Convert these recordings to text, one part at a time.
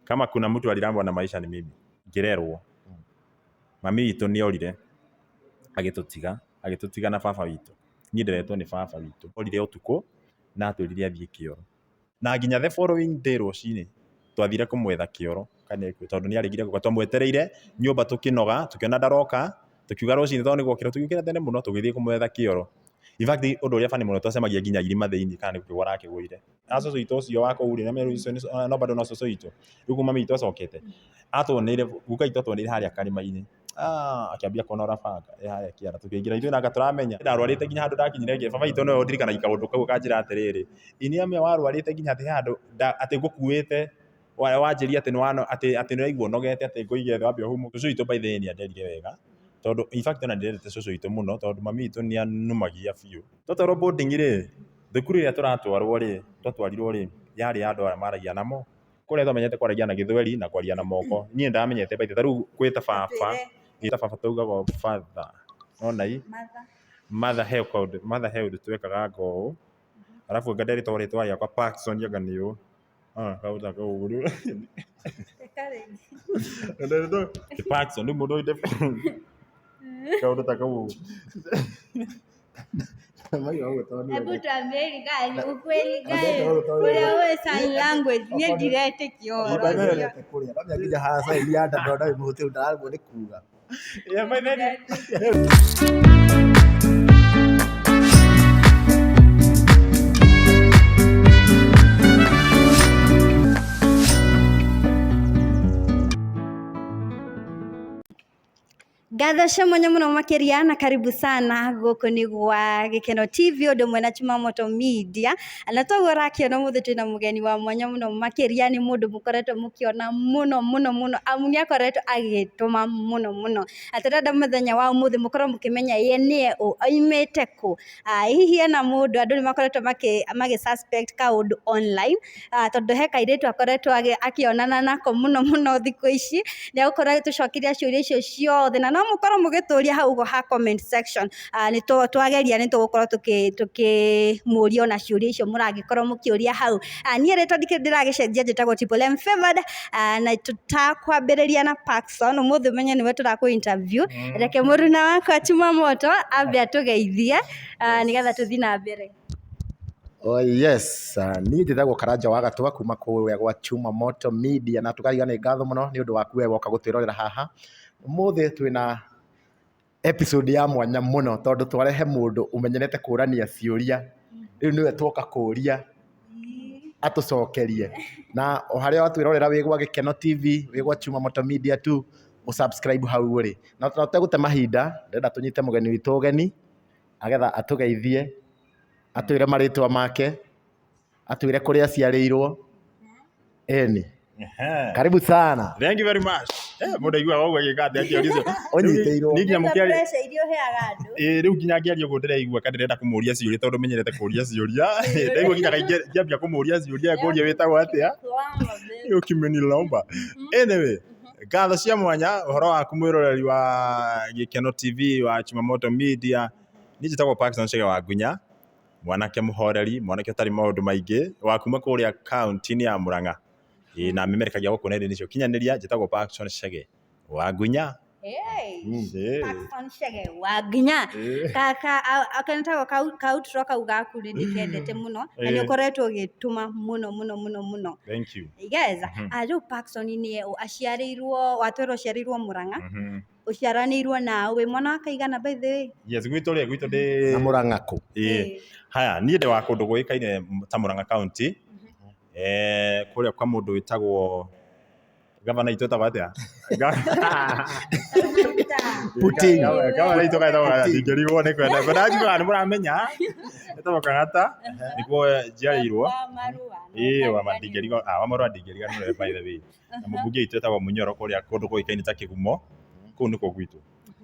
Kama kuna mtu alirambwa na maisha ni mimi. Ngirerwo. Mami Witu ni orire agitutiga na baba witu. Ni ndiretwo ni baba witu. Orire utuko na atwirire athie kioro. Na nginya the following day rucini twathire kumwetha kioro kana tondu ni aregire guka twamwetereire nyumba tukinoga tukiona ndaroka tukiuga rucini tondu ni gwokira tukiukira tene muno tugithie kumwetha kioro. In fact undu uria fani muno twacemagia nginya irima thiini kana ni kugora akigwire. Acucu itu ucio wako uri na meru icio no bado no cucu itu. Riu mami itu acokete. Atwonire guka itu atwonire haria karima-ini. Akiambia konora banga haria kiara tukiingira ithu nanga turamenya ndarwarite nginya handu ndakinyire ngi baba itu no ndirikana kaundu kau kanjira atiriri ini amwe warwarite nginya ati handu ati ngukuite wanjiria ati nwana ati niraigua nogete ati nguige thi wambia humu cucu itu by the way nderire wega tondu in fact na ndirete cucu itu muno tondu mami itu ni anumagia biu totoro boarding ri thukuru ya turatwarwo ri twatwarirwo ri yari andu aria maragia namo kuria twamenyete kwaragia na githweri na kwaria na moko nie ndamenyete by the taru kwita baba ita baba taugaga father onai mother held twekaga ngo alafu gadari tore twaria kwa Paxson yaga niyo kauza kauguru ndio Paxson ni mundu ide kauza takau Hebu tuambie gani ukweli gani ule sign language ni direct kioro kuria labda kija hasa ili hata ndio ndio muthi utaragwo ni kuga yeah by then Gatha shamonye muno makiria na karibu sana guku ni gwa Gikeno TV undu mwena Tukimucaria media na twagora kiona muthe twina mugeni wa mwanya muno makiria ni mundu mukoretwo mukiona muno amuni akoretwo agituma muno atirada muthenya wa umuthi mukorwo mukimenya ye nie oimete ku hihi ena mundu andu ni makoretwo magi suspect kaundu online tondu he kairitu akoretwo akionana nako muno thiku ici ni akoretwo tucokiria ciuria icio ciothe na mukorwo mugituria hau ha comment section ni twageria ni tugukorwo tukimuria ona ciuria icio muragikorwo mukiuria hau nie reto ndiragicenjia njitagwo Triple Favored na tutakwambiriria na Paxson umuthi menye niwe turaku interview reke muruna wakwa Tukimucaria ambe atugeithie nigetha tuthi na mbere. Oh yes, ni njithagwo Karanja wa Gatwa kuma kuria gwa Tukimucaria media na tukariga ni ngatho muno ni undu waku we woka gutwirorera haha. Umuthi twina episode ya mwanya muno tondu twarehe mundu umenyerete kurania ciuria riu niwe twoka kuria atucokerie na haria watwirorera wi gwa Gikeno TV wi gwa Tukimucaria media tu usubscribe hau ri na tutegute mahinda ndenda tunyite mugeni witu ugeni agetha atugeithie atwire maritwa make atwire kuria ciarirwo eni karibu sana. Thank you very much. Mundu igua wao gigate akioricio onyiteirwo nginya mukiaria pressure irio heaga andu riu nginya ngiario gundire igua kandirenda kumuria ciuria tondu menyerete kuria ciuria ndaigua nginya ngiambia kumuria ciuria kuria witagwo atia yo kimeni lomba anyway gatho cia mwanya uhoro waku mwiroreri wa Gikeno TV wa Tukimucaria media ni njitagwo Paxson Chege wa Ngunya mwanake muhoreri mwanake utari maundu maingi wa kuma kuria county ni ya Murang'a na mimerekagia guku nende nicio kinyaniria njitagwo Paxson Chege wa Ngunya. Paxson Chege wa Ngunya kaka akanetagwo kautro kauga kuri ndikendete muno na ni ukoretwo gituma muno. Thank you. Yes, riu Paxson ni aciarirwo watwirwo Murang'a uciaranirwo na we mwana wa kaigana by the way. Yes, gwitu ndi na Murang'a ku haya ni ndi wa kundu gwikaine ta Murang'a county kuria kwa mundu witagwo gavana itu etagwo atia Putin gavana itu kaitagwo ndigirigwo ni kwenda kwenda njiguaga ni muramenya etagwo Kang'ata niguo njiarirwo wa mandigirigo wa marua ndigiriga ni by the way na mubunge itu etagwo Munyoro kuria kundu gwikaine ta Kigumo kuu niko gwitu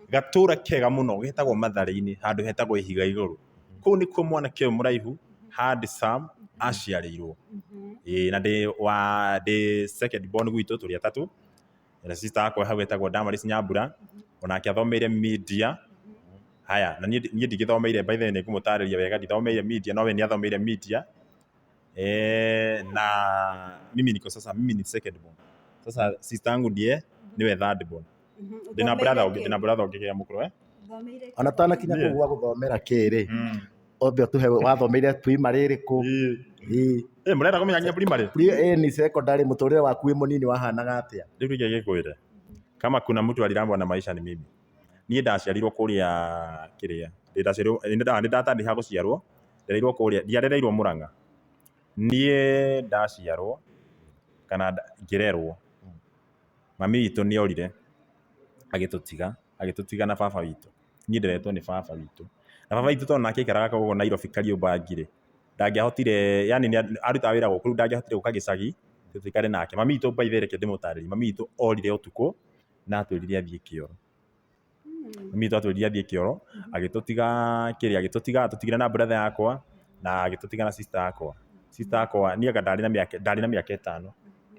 gatura kega muno getagwo Mathare-ini handu hetagwo Ihiga iguru kuu nikuo mwanake muraihu hard Sam aciarirwo na ndi second born gwitu turi atatu na sister akwa hau etagwo Damaris Nyambura onake athomeire media haya na nie ndigithomeire by the way ngumutariria wega ndithomeire media no we ni athomeire media na mimi niko sasa mimi ni second born Sasa sister yangu ndiye niwe third born. Ndina brother ũngĩ mũkũrũ ona twanakinya kũu gwa gũthomera kĩrĩ ombe ũtũhe wathomeire primary ĩrĩkũ? Mũrenda kũmenya nginya primary? Ni secondary mũtũrĩre waku wĩ mũnini wahanaga atĩa? Rĩu reke ngĩkwĩre, kama kuna mtu alirambwa na maisha ni mimi. Niĩ ndaciarirwo kũrĩa kĩrĩa, nĩndatandĩha gũciarwo, ndereirwo kũrĩa, ndiarereirwo Mũrang'a. Niĩ ndaciarwo kana ngĩrerwo, mami witũ nĩorire agĩtũtiga na baba witũ. Niĩ nderetwo nĩ baba witũ, na baba witũ tondũ nake aikaraga kũu Nairobi Kariũbangi-rĩ, ndangĩahotire, yani arutaga wĩra gũkũ, rĩu ndangĩahotire gũka gĩcagi tũtikare nake. Mami witũ by the way reke ndĩmũtarĩrie, mami witũ orire ũtukũ na atwĩrire athiĩ kĩoro. Mami witũ atwĩrire athiĩ kĩoro, atũtigire na brother yakwa na agĩtũtiga na sister yakwa. Sister yakwa niĩ ndarĩ na mĩaka 5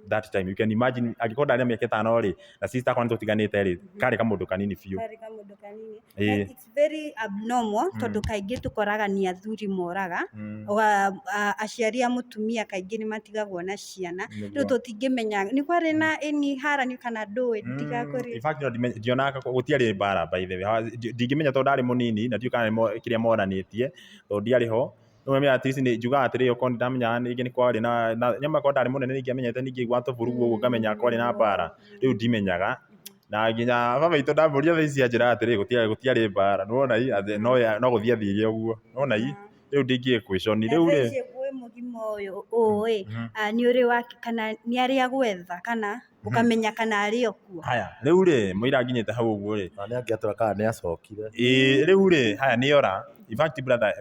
that time. You can imagine angĩkorwo ndarĩ na mĩaka 5-rĩ na sister yakwa nĩtũtiganĩte-rĩ, karĩ kamũndũ kanini biũ. It's very abnormal tondũ kaingĩ tũkoraga nĩ athuri moraga, aciari a mũtumia kaingĩ nĩ matigagwo na ciana. Rĩu tũtingĩmenya nĩ kwarĩ na any haranio kana ndũĩ ndigakorire. In fact ndionaga gũtiarĩ mbara by the way. Ndingĩmenya tondũ ndarĩ mũnini na ndiũĩ kana kĩrĩa moranĩtie tondũ ndiarĩ ho. No mimi at least nĩ njugaga atĩrĩ okorwo ndamenyaga ningĩ nĩ kwarĩ na nyama korwo ndarĩ mũnene ningĩamenyete ningĩ gwatũ burugu ũguo ngamenya kwarĩ na mbara. Rĩu ndimenyaga na nginya baba witũ ndamũria thaa ici anjĩra atĩrĩ gũtiarĩ mbara. Nĩwona no gũthiĩ athire ũguo. Nĩwona rĩu ndingĩkwĩconi rĩu-rĩ mũgima ũyũ ũĩ nĩ ũrĩ wake kana nĩ arĩ agwetha kana ũkamenya kana arĩ okuo. Haya rĩu-rĩ mũira nginyĩte hau ũguo-rĩ nĩ angĩatũra kana nĩ acokire. Rĩu-rĩ haya nĩora in fact brother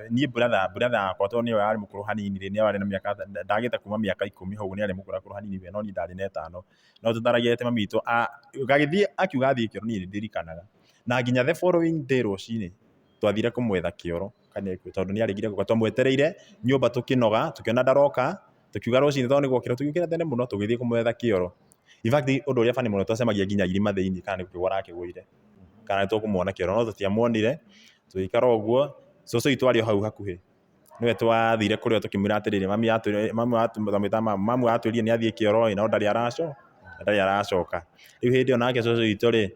yakwa tondũ nĩwe arĩ mũkũrũ hanini-rĩ, nĩwe arĩ na mĩaka ndagĩte kuma mĩaka 10 hau nĩ arĩ mũkũrũ hanini we, no niĩ ndarĩ na 5. No tũtaragia atĩ mami witũ gagĩthiĩ akiuga athiĩ kĩoro niĩ nĩndirikanaga, na nginya the following day rũcinĩ twathire kũmwetha kĩoro kana tondũ nĩarĩgire gũka, twamwetereire nyũmba tũkĩnoga tũkĩona ndaroka, tũkiuga rũcinĩ tondũ nĩgwokĩra tũgĩũkĩra tene mũno tũgĩthiĩ kũmwetha kĩoro. In fact ũndũ ũrĩa funny mũno twacemagia nginya irima thĩinĩ kana nĩkũgwa arakĩgũire kana nĩtũkũmuona kĩoro no tũtiamuonire. Tũgĩikara ũguo, cũcũ witũ arĩ o hau hakuhĩ, nĩwe twathire kũrĩa tũkĩmwĩra atĩrĩrĩ mamu atwĩrire nĩ athiĩ kĩoro no ndarĩ aracoka. Rĩu hĩndĩ ĩyo nake cũcũ witũ-rĩ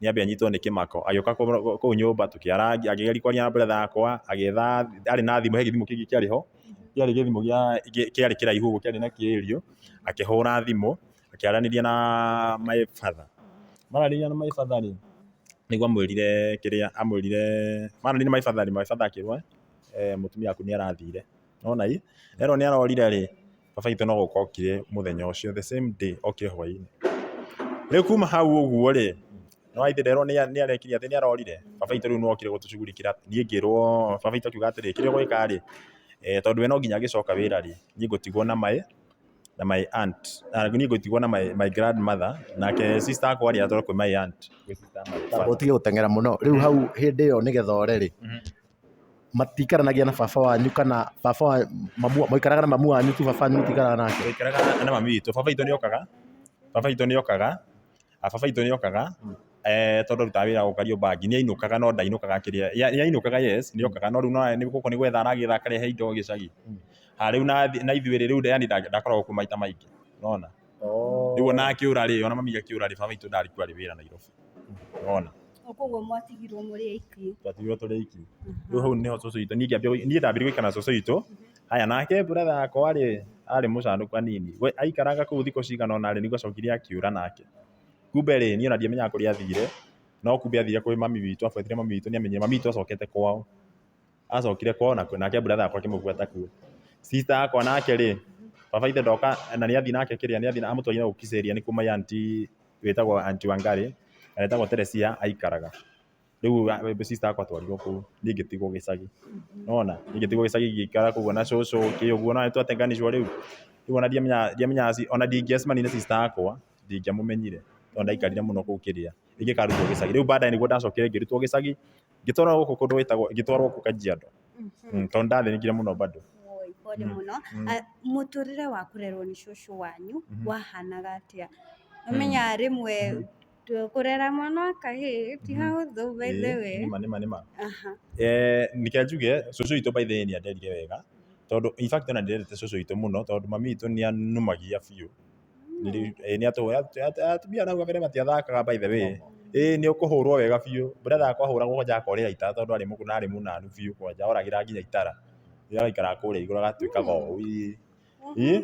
nĩambia anyitwo nĩ kĩmako agĩũka kũu nyũmba tũkĩarangia, akĩgeria kwaria na brother yakwa, agĩetha arĩ na thimũ, he gĩthimũ kĩngĩ kĩarĩ ho, kĩarĩ gĩthimũ kĩarĩ kĩraihu ũguo kĩarĩ na kĩĩrio, akĩhũra thimũ akĩaranĩria na my father. Maranĩria na my father-rĩ nĩguo amwĩrire kĩrĩa amwĩrire, maranĩria na my father akĩrwo mũtumia waku nĩarathire. Nĩwona erwo nĩarorire-rĩ, baba witũ no gũka okire mũthenya ũcio the same day, okire hwaĩ-inĩ. Rĩu kuma hau ũguo-rĩ nĩwaithĩ nderwo nĩarekire atĩ nĩarorire, baba witũ rĩu nĩokire gũtũcugurikĩra. Niĩ ngĩrwo baba witũ akiuga atĩrĩ kĩrĩa ũgwĩka-rĩ, tondũ we no nginya agĩcoka wĩra-rĩ, niĩ ngũtigwo na my aunt, niĩ ngũtigwo na my grandmother, nake sister yakwa arĩ atwarwo kwĩ my aunt. Ũtige gũteng'era mũno. Rĩu hau hĩndĩ ĩyo nĩgetha ore-rĩ matikaranagia na baba wanyu kana baba mũikaraga na mamu wanyu tu, baba wanyu mũtikaraga nake? Tũikaraga na mami witũ. Baba witũ nĩokaga tondũ rutaga wĩra gũkũ Kariũbangi, nĩainũkaga no ndainũkaga kĩrĩa, nĩainũkaga yes nĩokaga no rĩu nĩ gũkũ nĩ gwetha aragĩetha akarehe indo gĩcagi. Rĩu na ithuĩ rĩu yani ndakoragwo kuo maita maingĩ, nĩwona. Rĩu ona akĩũra-rĩ, ona mami akĩũra-rĩ, baba witũ ndarĩ kuo arĩ wĩra Nairobi, nĩwona. Koguo mwatigirwo mũrĩ aiki? Twatigirwo tũrĩ aiki. Rĩu hau nĩho cũcũ witũ, niĩ ndambirie gũikara na cũcũ witũ. Haya nake brother yakwa arĩ mũcanũku hanini, we aikaraga kũu thikũ cigana ũna nĩguo acokire akĩũra nake. Kumbe-rĩ niĩ ona ndiamenyaga kũrĩa athire, no kumbe athire kwĩ mami witũ, abuatire mami witũ nĩamenyire mami witũ acokete kwao. Acokire kwao nake brother yakwa akĩmũbuata kuo. Sister yakwa nake-rĩ, baba ithe ndoka na nĩathiĩ nake kĩrĩa, nĩathiĩ amũtwarire na gũkicĩria nĩ kuo my aunty wĩtagwo aunty Wangari na wĩtagwo Teresia aikaraga. Rĩu sister yakwa atwarirwo kũu, niĩ ngĩtigwo gĩcagi, nĩwona, niĩ ngĩtigwo gĩcagi ngĩikara kũu na cũcũ ũguo, na nĩtwatenganĩcwo. Rĩu ona ndiamenyaga ona ndingĩacemanire sister yakwa, ndingĩamũmenyire tondũ ndaikarire mũno kũu kĩrĩa, ingĩkarutwo gĩcagi. Rĩu baadaye nĩguo ndacokire ngĩrutwo gĩcagi, ngĩtwarwo gũkũ kũndũ gwĩtagwo, ngĩtwarwo gũkũ Kajiado tondũ ndathĩnĩkire mũno bado. Pole mũno. Mũtũrĩre wa kũrerwo nĩ cũcũ wanyu wahanaga atĩa? Ũmenya rĩmwe kũrera mwana wa kahĩĩ ti hahũthũ by the way. Nĩma. Nĩkĩo njuge cũcũ witũ by the way nĩanderire wega tondũ in fact ona ndĩrendete cũcũ witũ mũno tondũ mami witũ nĩanumagia biũ. Nĩ atumia nao mbere matiathakaga by the way. Nĩ ũkũhũrwo wega biũ. Brother akwa ahũragwo kwanja akorĩra itara tondũ arĩ mũnanu biũ kwanja oragĩra nginya itara. Rĩrĩa araikara kũrĩa igũrũ agatuĩkaga ũũ.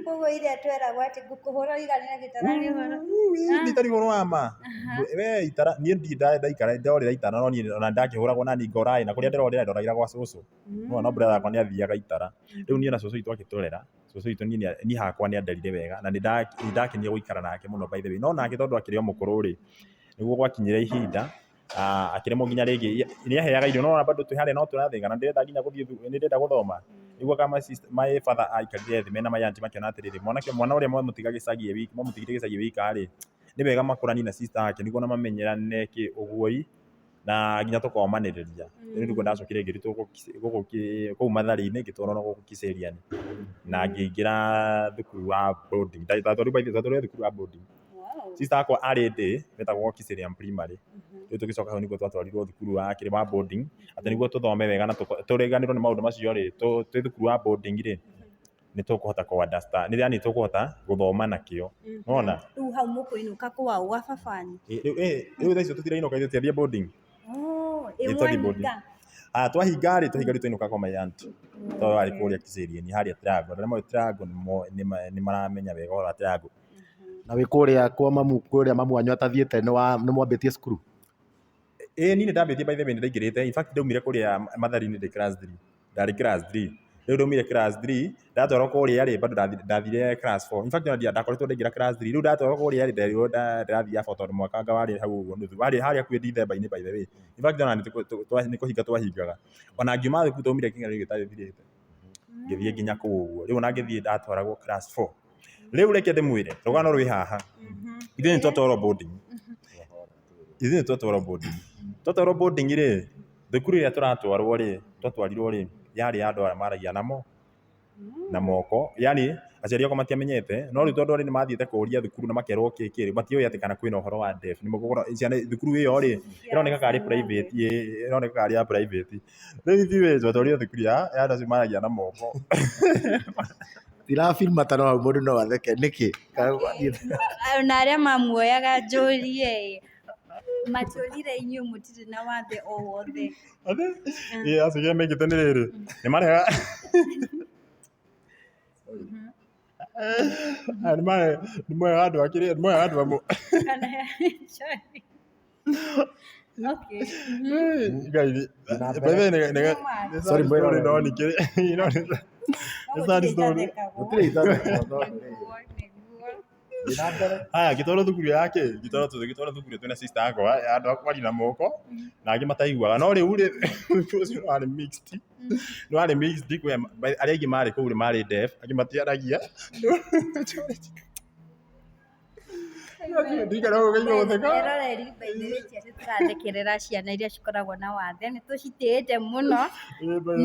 Koguo ire tweragwo atĩ ngũkũhũra ũiganĩra gĩtara nĩ ũhoro. Nĩ igũrũ wa ma. We itara niĩ ndaikara ndorĩra itara no niĩ ona ndakĩhũragwo na niĩ ngoraĩ na kũrĩa ndĩrorĩra ndoragĩra gwa cũcũ. No brother akwa nĩ athiaga itara. Rĩu niĩ na cũcũ witũ agĩtũrera. Cũcũ witũ niĩ hakwa nĩ anderire wega na nĩ ndakenire gũikara nake mũno by the way. No nake tondũ akĩrĩ o mũkũrũ rĩ, nĩguo gwakinyire ihinda akĩremwo nginya rĩngĩ nĩ aheaga irio no bado twĩ harĩa no tũrathĩga na ndĩrenda nginya gũthiĩ nĩ ndĩrenda gũthoma. Nĩguo kama my father aikarire thĩ mena my aunty makĩona atĩrĩrĩ mwana ũrĩa mwamũtiga gĩcagi wiki mwamũtigire gĩcagi wika rĩ nĩ wega makũrani na sister yake nĩguo na mamenyerane ũguoi na nginya tũkomanĩrĩria. Rĩu nĩguo ndacokire ngĩrutwo gũkũ kũu Mathari-inĩ ngĩtwarwo na gũkũ Kiceriani na ngĩingĩra thukuru wa boarding. Ndatwarire thukuru wa boarding. Sister yakwa arĩ ndĩ wetagwo Kicerian Primary. Rĩu tũgĩcoka hau nĩguo twatwarirwo thukuru wa boarding atĩ nĩguo tũthome wega na tũrĩganĩrwo nĩ maũndũ macio rĩ twĩ thukuru wa boarding rĩ nĩ tũkũhota kũ understand nĩ tũkũhota gũthoma na kĩo. Nĩwona? Rĩu hau mũkũinũka kwao gwa babanyu. Rĩu thaa icio tũtirainũka ithuĩ tũthiĩ boarding. Twahinga rĩ twahinga rĩu twainũka kwa my aunty. Tondũ arĩ kũrĩa Kiceriani harĩa Triangle. Arĩa moĩ Triangle nĩ maramenya wega ũhoro wa Triangle. Na wĩ kũrĩa kwa mamu kũrĩa mamu wanyu atathiĩte nĩ mwambĩtie cukuru? Niĩ nĩ ndambĩtie by the way nĩ ndaingĩrĩte. In fact ndaumire kũrĩa Mathari-inĩ ndĩ class 3. Ndarĩ class 3. Rĩu ndaumire class 3 ndatwarwo kũrĩa rĩ bado ndathire class 4. In fact ndakoretwo ndaingĩra class 3. Rĩu ndatwarwo kũrĩa rĩ nderirwo ndathia bata tondũ mwaka warĩ hau ũguo nuthu. Warĩ harĩa hakuhĩ December-inĩ by the way. In fact ona nĩ kũhinga twahingaga. Ona ngiuma thukuru twaumire kinya rĩu gĩtarĩ thirĩte. Ngĩthiĩ nginya kũu ũguo. Rĩu ona ngĩthiĩ ndatwaragwo class 4. Rĩu reke ndĩmwĩre Rũgano rwĩ haha. Ithuĩ nĩ twatwarwo boarding. Twatwarwo boarding rĩ thukuru ĩrĩa twatwarirwo rĩ yarĩ ya andũ arĩa maragia na moko. Yani aciari akwa matiamenyete no rĩu tondũ arĩ nĩ mathiĩte kũũria thukuru na makerwo kĩĩ matiũĩ atĩ kana kwĩna ũhoro wa deaf. Thukuru ĩyo rĩ ĩroneka karĩ private ĩroneka karĩ ya private. Rĩu ithuĩ twatwarirwo thukuru ya andũ acio maragia na moko. Ndirafilma ta no hau mũndũ no atheke nĩkĩ? Na arĩa mamuoyaga njũrie matũrire inyuĩ mũtirĩ na wathe o wothe. Acio mekĩte nĩ rĩrĩ nĩ marehaga nĩ moyaga andũ akĩrĩ nĩ moyaga andũ amwe. Okay. Sorry mwĩrore no nikĩrĩ gĩtwarwo thukuru yake gĩtwarwo thukuru twĩna sister yakwa andũ akwari na moko na angĩ mataiguaga no rĩu rĩ ũcio warĩ mixed arĩa aingĩ marĩ kũu rĩ marĩ deaf angĩ matiaragia. Eroreri baithĩrĩtie tũrathekerera ciana iria cikoragwo na wathe nĩ tũcitĩĩte mũno.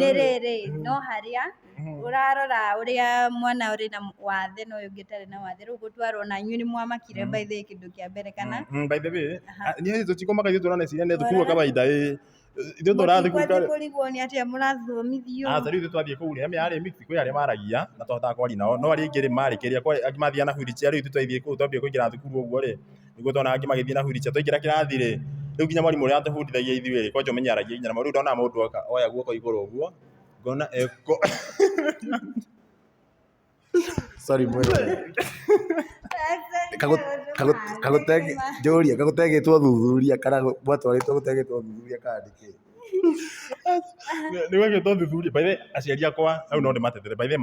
Nĩ rĩrĩ no harĩa ũrarora ũrĩa mwana ũrĩ na wathe na ũyũ ũngĩ ũtarĩ na wathe rĩu gũtwarwo na inyuĩ nĩ mwamakire by the way kĩndũ kĩa mbere kana? By the way niĩ tũtikomaka ithuĩ tũraneciria nĩ thukuru wa kawaida ithuĩ tũrathukuru kũrigwo nĩ atĩa mũrathomithio. Rĩu ithuĩ twathiĩ kũu rĩ yarĩ mixed kwĩ arĩa maragia na tũhotaga kwaria nao no arĩa aingĩ rĩ marĩkĩria angĩ mathiaga na wheelchair. Rĩu ithuĩ twathiĩ kũu twambia kũingĩra thukuru ũguo rĩ nĩguo tuona angĩ magĩthiĩ na wheelchair twaingĩra kĩrathi rĩ rĩu nginya mwarimũ ũrĩa atũbundithagia ithuĩ rĩ kwanja ũmenye aragia nginya rĩu ndona mũndũ oya guoko igũrũ ũguo ngona sorry mwĩrore kagũtegĩtwo thuthuria kana mwatwarĩtwo gũtegĩtwo thuthuria kana nĩkĩ? Nĩ gwekĩtwo thuthuria by the way aciari akwa hau no ndĩmatetere by the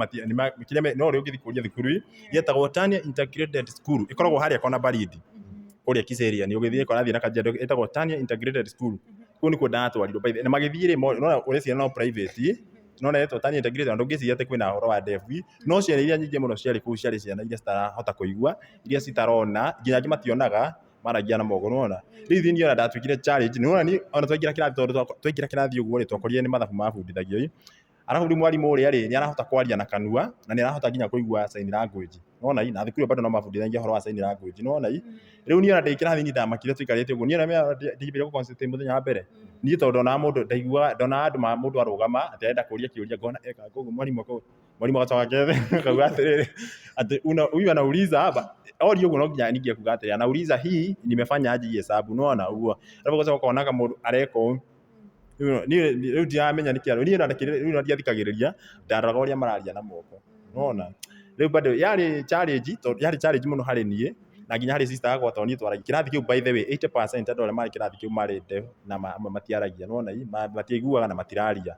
way no rĩu ũngĩthiĩ kũria thukuru yetagwo Tania Integrated School ĩkoragwo harĩa kona Baridi kũrĩa Kiceriani ũgĩthiĩ korathi na Kajiado ĩtagwo Tania Integrated School. Kũu nĩkuo ndatwarirwo by the way na magĩthiĩ rĩ no ũreciria no private no netwo Tania Integrated andũ ngĩciria atĩ kwĩna ũhoro wa deaf no ciana iria nyingĩ mũno ciarĩ kũu ciarĩ ciana iria citarahota kũigua iria citarona nginya angĩ mationaga maragia na moko. Nĩwona rĩu ithuĩ niĩ ona ndatuĩkire challenge nĩwona niĩ ona twaingĩra kĩrathi tondũ twaingĩra kĩrathi ũguo rĩ twakorire nĩ mathabu mabundithagio arabu rĩu mwarimũ ũrĩa rĩ nĩ arahota kwaria na kanua na nĩ arahota nginya kũigua sign language. Nĩwona na thukuru bado no mabundithagia ũhoro wa sign language. Nĩwona rĩu niĩ ona ndĩ kĩrathi niĩ ndamakire tũikarĩte ũguo niĩ ona ndĩmbire gũ concentrate mũthenya wa mbere niĩ tondũ ndonaga mũndũ ndaiguaga ndonaga andũ mũndũ arũgama atĩ arenda kũria kĩũria ngona eka koguo mwarimũ mwalimu akatoka kauga atiriri ati huyu anauliza hapa audio kuna nginya ningia kuga atiri anauliza hii nimefanya aje hesabu unaona uguo alafu kwa kuonaga mundu areko riu ndiramenya niki riu ndiathikagiriria ndaroraga uria mararia na moko unaona riu bado yari challenge muno hari nie na nginya hari sister yakwa toni twaragia kirathi kiu by the way 80% andũ arĩa marĩ kirathi kiu marĩ deaf na matiaragia unaona matiaiguaga na matiraria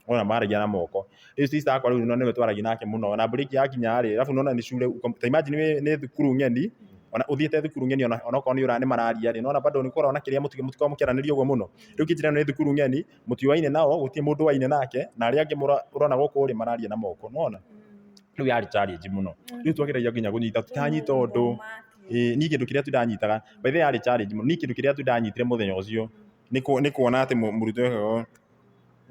unaona maragia na moko riu sister yakwa riu nĩwe twaragia nake mũno na break yakinya rĩ alafu unaona ni shule ta imagine nĩ thukuru ng'eni ona uthiĩte thukuru ng'eni ona okorwo nĩ ũrani mararia rĩ unaona bado nĩkorwo na kĩrĩa mũtikorwo mũkĩaranĩria ũguo mũno riu kĩnjĩra nĩ thukuru ng'eni mũtiũaine nao gũtirĩ mũndũ waine nake na arĩa angĩ ũrona gũkũ rĩ mararia na moko unaona riu yarĩ challenge mũno riu twageragia nginya kũnyita tutanyita ũndũ ni kindu kiria tudanyitaga by the way challenge ni kindu kiria tudanyitire muthenya ucio ni kuona ati murutwo ego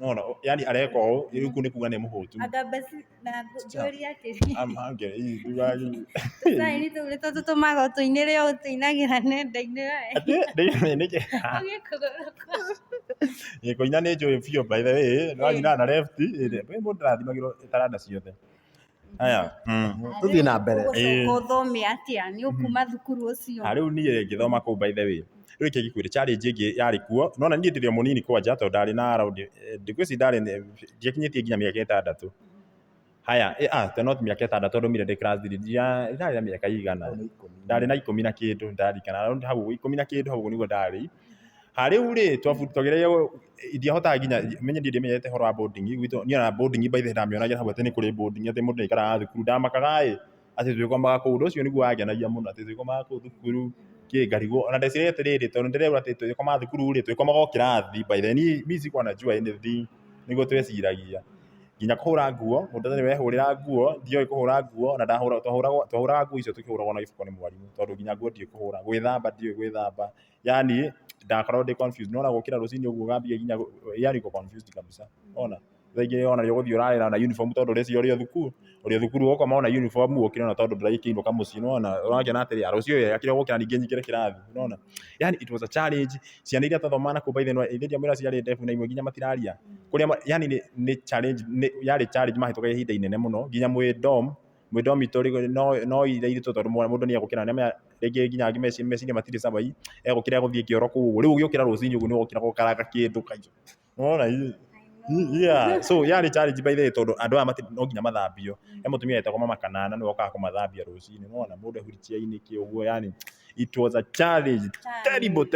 no yani areka o riku ni kuga ni muhutu agabasi na njũria atiri amange hii dugai sasa ni tu tutumaga tuinire o tuinagira nenda-inĩ ati ni ke ni koina ni njũĩ biũ by the way no nyina na left we mundu rathimagirwo taranda ciothe aya tuthie na mbere uthome atia ni ukuma thukuru ucio riu niĩ ngĩthoma kũu by the way riu kĩ gĩkwĩre challenge ĩngĩ yarĩ kuo nona niĩ ndĩrĩ mũnini kwanja tondũ ndarĩ na around ndikũ ici ndarĩ ndiakinyĩtie nginya mĩaka 6 haya not mĩaka 6 tondũ mire ndĩ class 3 ndarĩ na mĩaka igana ndarĩ na 10 na kĩndũ ndarikana hau 10 na kĩndũ hau nĩguo ndarĩ hariu rĩ twagereire ndiahotaga nginya menye ndimenyete horo wa boarding gwitũ niĩ na boarding by the ndamĩonagia hau atĩ nĩ kũrĩ boarding atĩ mũndũ nĩaikaraga thukuru ndamakaga atĩ twĩkomaga kũu ũndũ ũcio nĩguo wangenagia mũno atĩ twĩkomaga kũu thukuru ngarigwo ona ndeciria atĩrĩrĩ tondũ ndĩrerwo atĩ twĩkomaga thukuru rĩ twĩkomaga o kĩrathi by the mimi sikuwa najua anything nĩguo tweciragia nginya kũhũra nguo mũndũ nĩ wehũrĩra nguo ndioĩ kũhũra nguo na twahũraga nguo icio tũkĩhũragwo na iboko nĩ mwarimũ tondũ nginya nguo ndiĩ kũhũra gwĩthamba ndiũĩ gwĩthamba yani ndakorwo ndĩ confused nona gũkĩra rũcinĩ ũguo gambia nginya yani ko confused kabisa ona thaingĩ ona rĩo gũthiĩ ũrarĩra na uniform tondũ rĩcio ũrĩo thukuru ũkoma ona uniform ũkĩrona tondũ ndũraikĩinũka mũciĩ nona ũrakĩona atĩrĩ rũcio akĩrĩa gũkĩra ningĩ nyingĩre kĩrathi nona yani it was a challenge ciana iria twathomana kũu by the way iria mwĩra ciarĩ ndefu na imwe nginya matiraria kũrĩa yani nĩ challenge yarĩ challenge mahĩtũkaga ihinda inene mũno nginya mwĩ dom itori no ile iritũ tondũ mũndũ nĩ egũkĩra nĩamenya rĩngĩ nginya meciria matirĩ sabai egũkĩra gũthiĩ kĩoro kũu rĩu ũgĩũkĩra rũcinĩ ũguo nĩ ũgũkĩra gũkaranga kĩndũ kaingĩ unaona yeah so yani challenge by the way tondũ andũ aya no nginya mathambio mũtumia etagwo mama kanana nĩwe okaga kũmathambia rũcinĩ unaona mũndũ ehuriciai-inĩ kĩ ũguo yani it was a challenge terrible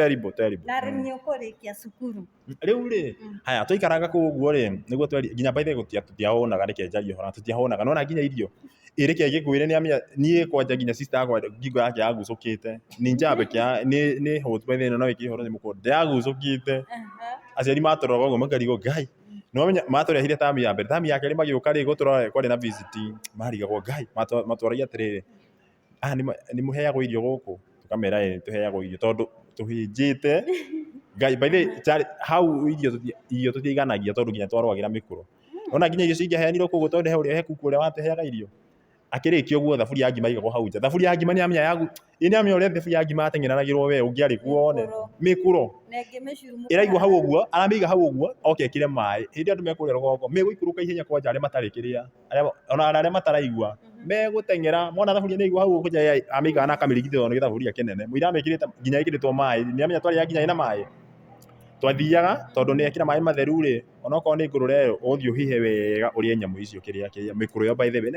na nĩ ũkũrĩkia cukuru rĩu rĩ haya tũikaranga kũu ũguo rĩ nĩguo nginya by the way tũtiahũnaga reke njarie hora tũtiahũnaga nona nginya irio reke gĩkwĩre nĩamenya niĩ kwanja nginya sister yakwa ngingo yake yagucũkĩte nĩ njambe nĩ hũtu by the way no ĩkĩhoro nĩ mũkũnda yagucũkĩte aciari matũroraga ũguo makarigwo ngai nĩwamenya matũrehire tamu ya mbere tamu ya kerĩ magĩũka rĩ gũtũrora kwarĩ na visit marigagwo ngai matũragia atĩrĩrĩ nĩ mũheagwo irio gũkũ tukamera tũheagwo irio tondũ tũhĩnjĩte ngai by the way hau irio tũtiaiganagia tondũ nginya twarwagĩra mĩkũro ona nginya irio cingĩaheanirwo kũu tondũ he kuku ũrĩa watũheaga irio akĩrĩkia ũguo thaburia ya ngima igagwo hau nja thaburia ya ngima nĩamenya yagu nĩamenya ũrĩa thaburia ya ngima yateng'eranagĩrwo we ũngĩarĩ kuo one mĩkũro ĩraigwo hau ũguo aramĩiga hau ũguo oke ĩkĩre maĩ hĩndĩ andũ mekũrĩa rũgongo megũikũrũka ihenya kwanja arĩa matarĩ kĩrĩa ona arĩa mataraigua megũteng'era mona thaburia nĩ ĩigwo hau ũguo amĩigaga na akamĩrigithia tondũ nĩ thaburia kĩnene mũira amĩkĩrĩte nginya ĩkĩrĩtwo maĩ nĩamenya twarĩa nginya ĩna maĩ twathiaga tondũ nĩ ekĩra maĩ matheru rĩ onokorwo nĩ ngũrũre ũthiĩ ũhihe wega ũrĩe nyamũ icio kĩrĩa mĩkũro ĩyo by the way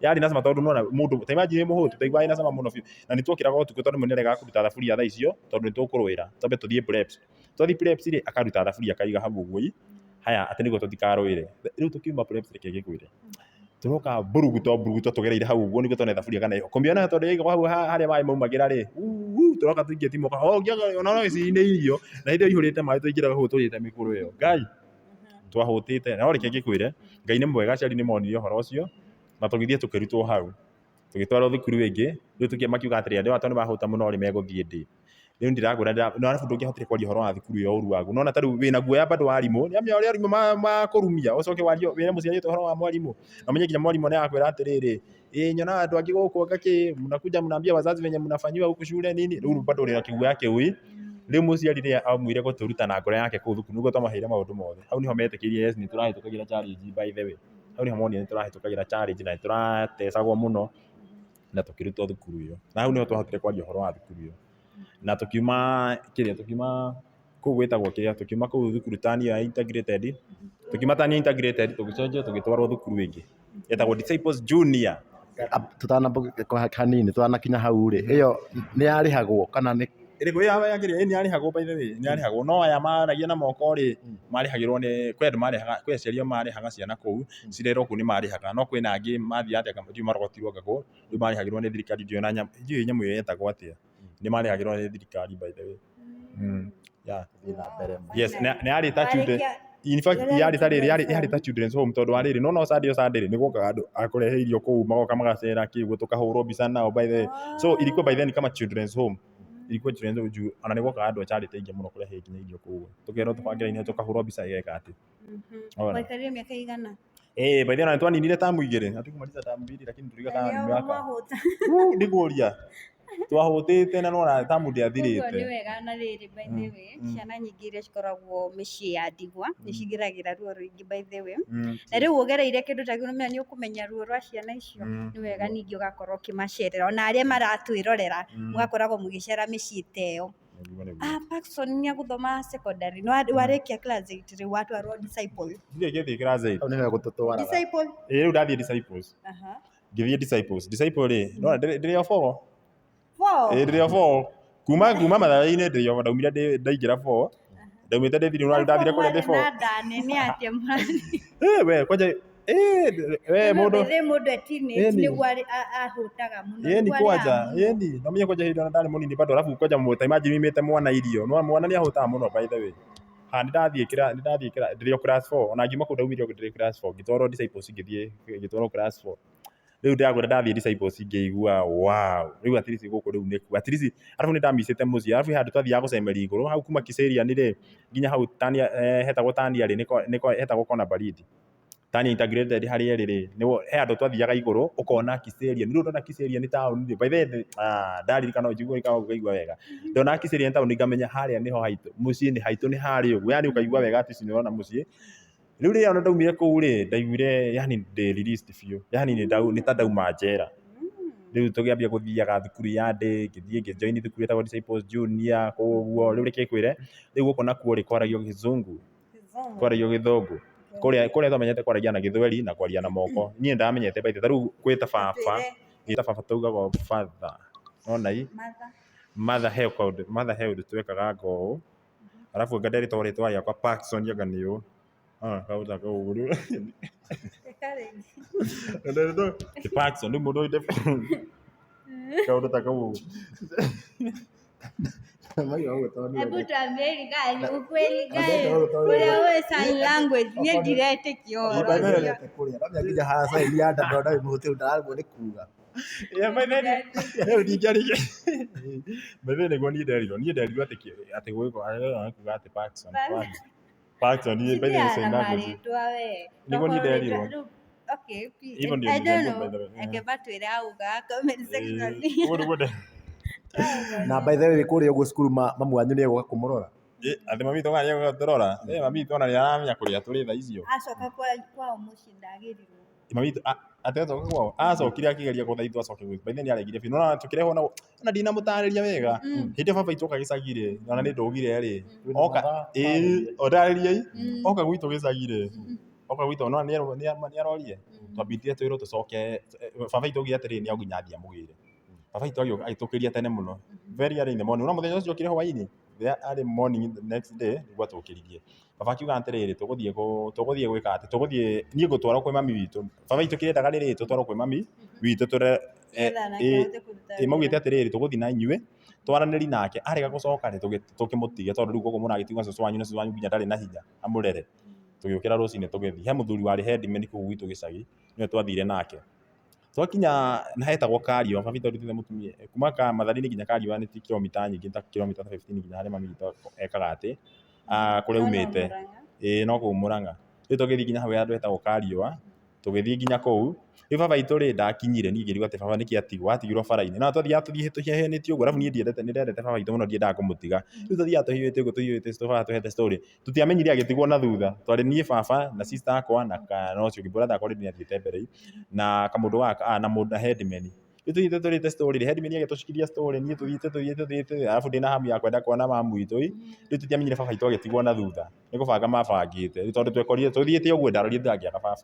yarĩ na cama tondũ nona mũndũ ta imagine mũhũtu taiguaga ĩna cama mũno biũ na nĩ twokĩraga ũtukũ tondũ nĩ aregaga kũruta thaburia thaa icio tondũ nĩ tũkũrũĩra twambe tũthiĩ preps twathiĩ preps rĩ akaruta thaburia akaiga hau ũguo haya atĩ nĩguo tũtikarũĩre rĩu tũkiuma preps reke gĩkwĩre tũroka buruguto tũgereire hau ũguo nĩguo tuone thaburia kana kũmĩona tondũ ĩigagwo hau harĩa maĩ maumagĩra rĩ tũroka tũingĩ timoka ona no ici-inĩ irio na hĩndĩ ĩyo ihũrĩte maĩ tũingĩraga hau tũrĩte mĩkũro ĩyo ngai twahũtĩte no reke ngĩkwĩre Ngai nĩ mwega aciari nĩ monire ũhoro ũcio na tũgĩthiĩ tũkĩrutwo hau tũgĩtwarwo thukuru ĩngĩ rĩu makiuga atĩrĩ andũ atao nĩ mahũta mũno rĩ megũthiĩ ndĩ rĩu ndĩrakwĩra no arabu ndũngĩahotire kwaria ũhoro wa thukuru ĩyo ũru waguo nona ta rĩu wĩna guoya bado warimũ nĩamenya ũrĩa arimũ makũrumia ũcoke wario wĩra mũciarĩte ũhoro wa mwarimũ na menye nginya mwarimũ nĩ arakwĩra atĩrĩrĩ nyona andũ angĩ gũkũ ngakĩ mnakuja mnaambia wazazi venye mnafanyiwa huku shule nini rĩu bado ũrĩ na kĩguoya kĩu rĩu mũciari rĩrĩa aumire gũtũruta na ngoro yake kũu thukuru nĩguo twamaheire maũndũ mothe hau nĩho metĩkĩrie yes nĩ tũrahĩtũkagĩra challenge by the way hau ni hamwe tũrahĩtũkagĩra challenge na tũratecagwo mũno na tũkĩrutwo thukuru ĩyo, na hau nĩho twahotire kwaria ũhoro wa thukuru ĩyo, na tukiuma kũu gwĩtagwo kĩeha, tukiuma kũu thukuru tani ya integrated, tukiuma tani integrated tũgĩcenjio tũgĩtwarwo thukuru ĩngĩ yetagwo Disciples Junior. Hanini twanakinya hau rĩ, ĩyo nĩ yarĩhagwo kana nĩ ĩrĩkũ yagĩrĩire? Nĩ yarĩhagwo by the way, nĩ yarĩhagwo, no aya maragia na moko rĩ marĩhagĩrwo nĩ kwĩ andũ marĩhaga, kwĩ aciari marĩhaga ciana kũu cirerwo kũu nĩ marĩhaga, no kwĩna angĩ mathiaga atĩ marogotirwo ngagũ rĩu marĩhagĩrwo nĩ thirikari, ndiũĩ na nyamũ ĩyo yetagwo atĩa, nĩ marĩhagĩrwo nĩ thirikari by the way. Yes, nĩ yarĩ ta children, in fact yarĩ ta children's home tondũ wa rĩrĩ no Sunday nĩ gũkaga andũ akũrehe irio kũu, magoka magacera kĩguo tũkahũrwo mbica nao by the way, so ilikuwa by then kama children's home, ilikuwa children's home juu ona nĩ gũkaga andũ a charity aingĩ mũno kũrehe nginya irio kũu, tũkerwo tũbange raini tũkahũrwo mbica igeka atĩ. Waikarire mĩaka ĩigana? By then twaninire tamu igĩrĩ, hatukumaliza tamu mbili lakini tuliga mwaka ndiguria twahũtĩte na no tamu ndĩathirĩte. Nĩ wega na rĩrĩ by the way, ciana nyingĩ iria cikoragwo mĩciĩ ya ndigwa nĩ cigiragĩra ruo rũingĩ by the way, na rĩu ũgereire kĩndũ ta kĩu nĩ ũkũmenya ruo rwa ciana icio, nĩ wega ningĩ ũgakorwo ũkĩmacerera, ona arĩa maratwĩrorera mũgakoragwo mũgĩcera mĩciĩ ta ĩyo. Paxson nĩ agũthoma secondary, nĩ warĩkia class 8 rĩu watwarwo Disciples. Ndirĩ gĩthiĩ class 8. Hau nĩho gũtũtwara. Disciples? Rĩu ndathiĩ Disciples. Ngĩthiĩ Disciples rĩ, no ndĩrĩ o 4. Ndĩrĩ o 4. Kuma mathaĩinĩ ndĩrĩ o ndaumire ndaingĩra 4. Ndaumĩte ndĩthiri no ndathire kũrĩa ndĩ 4. Nĩ atĩa mwana? We kwanja mũndũ teenage nĩguo ahũtaga mũno. Yeni kwanja, yeni no menye kwanja hĩndĩ ona ndarĩ mũnini bado, alafu kwanja mũta imagine mimĩte mwana irio, no mwana nĩ ahũtaga mũno by the way. Nĩ ndathiĩ ndĩrĩ o class 4, ona ngiuma kũu ndaumire ndĩrĩ class 4, ngĩtwarwo Disciples ngĩtwarwo class 4. Rĩu ndagũra ndathiĩ Disciples ngĩigua wow, rĩu at least gũkũ rĩu nĩ at least arabu nĩ ndamicĩte mũciĩ, arabu handũ twathiaga gũcemeria igũrũ hau kuma Kiserian rĩ nginya hau tani hetagwo tani rĩ nĩko hetagwo kona baridi tani integrated harĩa rĩ nĩ he andũ twathiaga igũrũ ũkona Kiserian, rĩu ndona Kiserian town by the way ndaririkana njigua ikaigua wega, ndona Kiserian town ngamenya harĩa nĩho haitũ, mũciĩ nĩ haitũ, nĩ harĩa ũguo, yani ũkaigua wega atĩ nĩũrona mũciĩ. Rĩu rĩrĩa ona ndaumire kũu rĩ ndaiguire yani ndĩ released biũ, yani nĩ ta ndauma njera. Rĩu tũgĩambia gũthiaga thukuru ya ndĩ, ngĩjoin thukuru ĩtagwo Disciples Junior kũguo, rĩu reke kwĩre rĩu gũkũ nakuo rĩ kwaragio Gĩthũngũ, kwaragio Gĩthũngũ kũrĩa twamenyete kwaragia na Gĩthweri na kwaria na moko, niĩ ndamenyete baita rĩu gwĩta baba taugaga father, ona mother held twekaga ngoo, alafu ngaderi tore twaria kwa Paxson yaga niyo kauta kauguru ndio Paxson ndio mũndũ inde kauta takau Hebu tuambie gani ukweli gani ule wewe sign language ni direct kioro labda kija hasa ili hata ndio muthi utaragwo ni kuga leo ndijarige bebe ngo ni nderirwo ati gwiko kuga ati Paxson ni bebe sign language niguo ni nderirwo. Okay, I don't know. Akebatwira auga comment section. Na by the way kũrĩa ũguo cukuru mamu wanyu nĩ egũka kũmũrora? Atĩ mami tũga nĩ egũka kũrora? Mami twana nĩ aramenya kũrĩa tũrĩ thaa icio. Acoka kwao mũciĩ ndagĩrirwo. Mami atetoka kwao acokire akĩgeria gũthaithwo acoke gwitũ. By the way nĩ aregire biũ. No tũkĩrehwo na ndinamũtarĩria wega. Hĩndĩ baba itũ gĩcagire na nĩ ndũgire rĩ. Oka ondarĩriai oka gwitũ gĩcagire. Oka gwitũ no nĩ arorire. Twambĩtie twĩrwo tũcoke baba itũ gĩa atĩrĩ nĩ nginya athiĩ amũgĩre. Baba itũ agĩtũkĩria tene mũno, very early in the morning. No mũthenya ũcio okire hwaĩ-inĩ, early morning the next day nĩguo atũkĩririe. Baba akiuga atĩrĩrĩ tũgũthiĩ gwĩka atĩ tũgũthiĩ niĩ ngũtwarwo kwĩ mami witũ. Baba itũ kĩrendaga rĩrĩ tũtwarwo kwĩ mami witũ maugĩte atĩrĩrĩ tũgũthiĩ na inyuĩ twaranĩri nake, arega gũcoka rĩ tũkĩmũtige tondũ rĩu gũkũ mũragĩtigwo cũcũ wanyu na cũcũ wanyu nginya ndarĩ na hinya amũrere. Tũgĩũkĩra rũcinĩ tũgĩthiĩ, he mũthuri warĩ headman kũu gwitũ gĩcagi nĩwe twathire nake. Twakinya na hetagwo Kario, baba itũ ndutire mũtumia kuma Mathari-inĩ nginya Kario nĩ kilomita nyingĩ ta kilomita 15 nginya harĩa mami witũ ekaga atĩ kũrĩa umĩte no kũu Mũrang'a. Rĩu tũgĩthiĩ nginya hau handũ hetagwo Kario tugithii nginya kou ri baba itu ri ndakinyire ni ngirigwo ati baba niki atigwo atigirwo bara-ini na tuthii tuhehenetio uguo arabu ni ndendete baba itu muno ndiendaga kumutiga riu tuthiaga tuhiuite uguo tuhiuite baba tuhete story tutiamenyire agitigwo na thutha twari nie baba na sister akwa na kana ucio brother akwa ni athiete mbere na kamundu gaka na mundu headman riu tuthiite turite story headman agitucikiria story nie tuthiite arabu ndina hamu ya kwenda kuona Mami Witu riu tutiamenyire baba itu agitigwo na thutha ni kubanga mabangite riu tondu twekorire tuthiite uguo ndarorire ndangiaga baba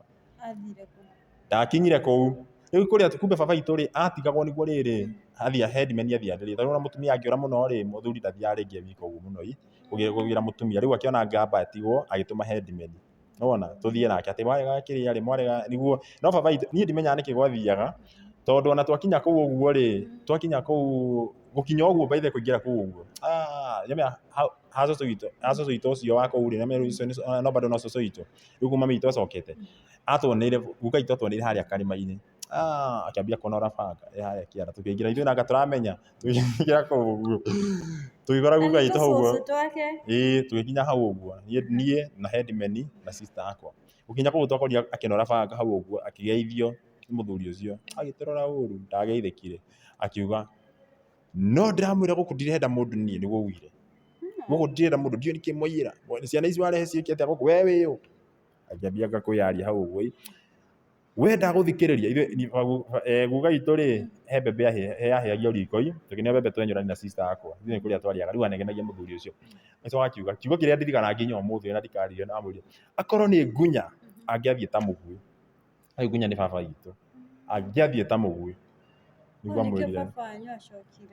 ndakinyire kou riu kuria kumbe baba itu ri atigagwo niguo riri athia headman athia ndiri tondu mutumia angiura muno ri muthuri ndathia ringi wiko uguo muno kugira mutumia riu akiona ngamba atigwo agituma headman wona tuthie nake ati mwarega kiria ri mwarega niguo no baba itu nie ndimenyaga niki gwathiaga tondu ona twakinya kou uguo ri twakinya kou gukinya uguo baithe kuingira kou uguo nyamia hacoco itu ucio wa kou ri nyamia no bado no coco itu riu kuma mami itu acokete atuoneire guka itu atuoneire haria karima-ini akiambia kunora banga haria kiara tukiingira ithuĩ nanga turamenya tukiingira kou uguo tugikora guka itu hau uguo tugikinya hau uguo nie na headman na sister akwa gukinya kou twakorire akinora banga hau uguo akigeithio ni muthuri ucio agiturora uru ndageithikire akiuga no ndiramwira guku ndirenda mundu nie niguo wire guku ndirenda mundu ndio nikimwira ciana ici warehe ciiki atia guku we wiu akiambia ngakuyaria hau uguo we ndaguthikiriria ithuĩ guga itu ri he mbembe yaheagia riko-i tukinya mbembe twenyũrani na sister akwa ithuĩ nĩ kũrĩa twariaga rĩu anegenagia mũthuri ũcio ũcio akiuga kiugo kĩrĩa ndirikanaga nginya ũmũthĩ na ndikarire na amwĩre akorwo nĩ Ngunya angĩathiĩ ta mũguĩ ayo Ngunya nĩ baba witũ angĩathiĩ ta mũguĩ niguo amwĩrire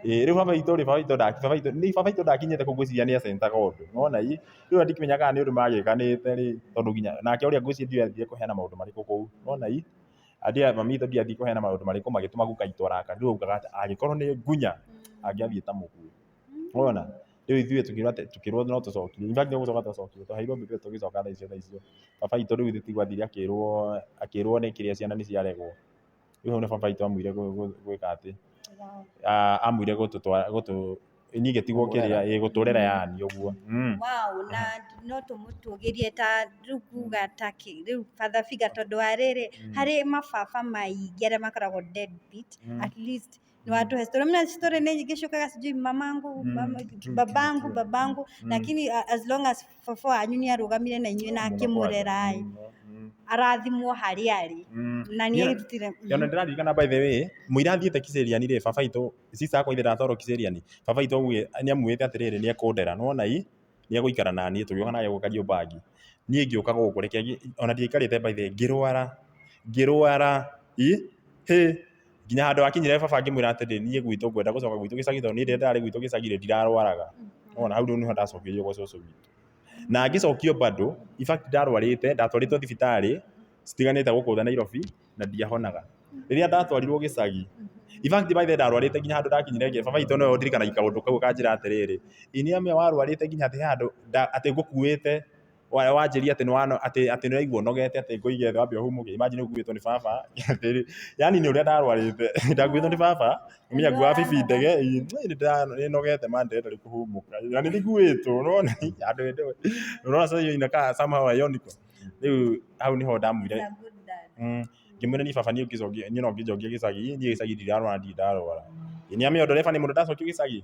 rĩu baba witũ ndakinyĩte kũu ngwĩciria nĩ acentaga ũndũ wona rĩu ndikimenyaga nĩ ũndũ magĩkanĩte rĩ tondũ nginya nake ũrĩa ngwĩciria ndiũĩ athiĩ kũheana maũndũ marĩkũ kũu wona mami witũ ndiathiĩ kũheana maũndũ marĩkũ magĩtũma guka itu arakara rĩu augaga angĩkorwo nĩ Ngunya angĩathiĩ ta mũguĩ wona rĩu ithuĩ tukĩrwo no tũcokire in fact nĩ gũcoka twacokire twaheirwo mbembe tũgĩcoka thaa icio baba witũ rĩu tũtigwathire akĩrwo nĩ kĩrĩa ciana nĩ ciaregwo rĩu hau nĩ baba witũ amwĩre gwĩka atĩ amwĩre niĩ ngĩtigwo kĩrĩa gũtũrera yani ũguo na no tũmũtũgĩrie ta rĩu kuga ta rĩu father figure tondũ wa rĩrĩ harĩ mababa maingĩ arĩa makoragwo deadbeat at least nĩ watũhe story mna story nĩ nyingĩ ciũkaga sijui mamangu babangu lakini as long as baba wanyu nĩ arũgamire na inyuĩ na akĩmũrera arathimwo harĩa arĩ na nĩ arutire yana ndĩraririkana by the way mũira athiĩte Kiseriani rĩ baba itũ sister akwa ithe ndatwarwo Kiseriani baba itũ nĩ amwĩte atĩrĩrĩ nĩ ekũndera nĩwona nĩ egũikara na niĩ tũgĩũka nake gũkario bagi niĩ ngĩũka gũkũ reke ona ndiaikarĩte by the ngĩrwara nginya handũ akinyire baba ngĩmwĩra atĩrĩ niĩ gwitũ ngwenda gũcoka gwitũ gĩcagi tondũ niĩ ndarĩ gwitũ gĩcagi ndirarwaraga wona hau nĩho ndacokirio gwa cũcũ witũ na ngĩcokio bado in fact ndarwarĩte ndatwarĩtwo thibitarĩ citiganĩte gũkũ tha Nairobi na ndiahonaga rĩrĩa ndatwarirwo gĩcagi in fact by the ndarwarĩte nginya handũ ndakinyire baba itũ no ndirikana kaũndũ kau kanjĩra atĩrĩrĩ ini amwe warwarĩte nginya atĩ handũ atĩ ngũkuĩte wanjĩria atĩ nĩ raigua nogete atĩ ngũige thĩ wambia ũhumũke imagine ũkuĩtwo nĩ baba yani nĩ ũrĩa ndarwarĩte ndakuĩtwo nĩ baba ũmenya nguaga bibi ndege nĩ nogete man ndĩrenda rĩ kũhumũka na nĩ ndiguĩtwo ũrona andũ ũrona sasa hiyo inakaa somehow ironical rĩu hau nĩho ndamwĩre ngĩmwĩra ni baba niĩ no ngĩnjokie gĩcagi niĩ gĩcagi ndirarwara ni ameo dereva ni mũndũ ndacokio gĩcagi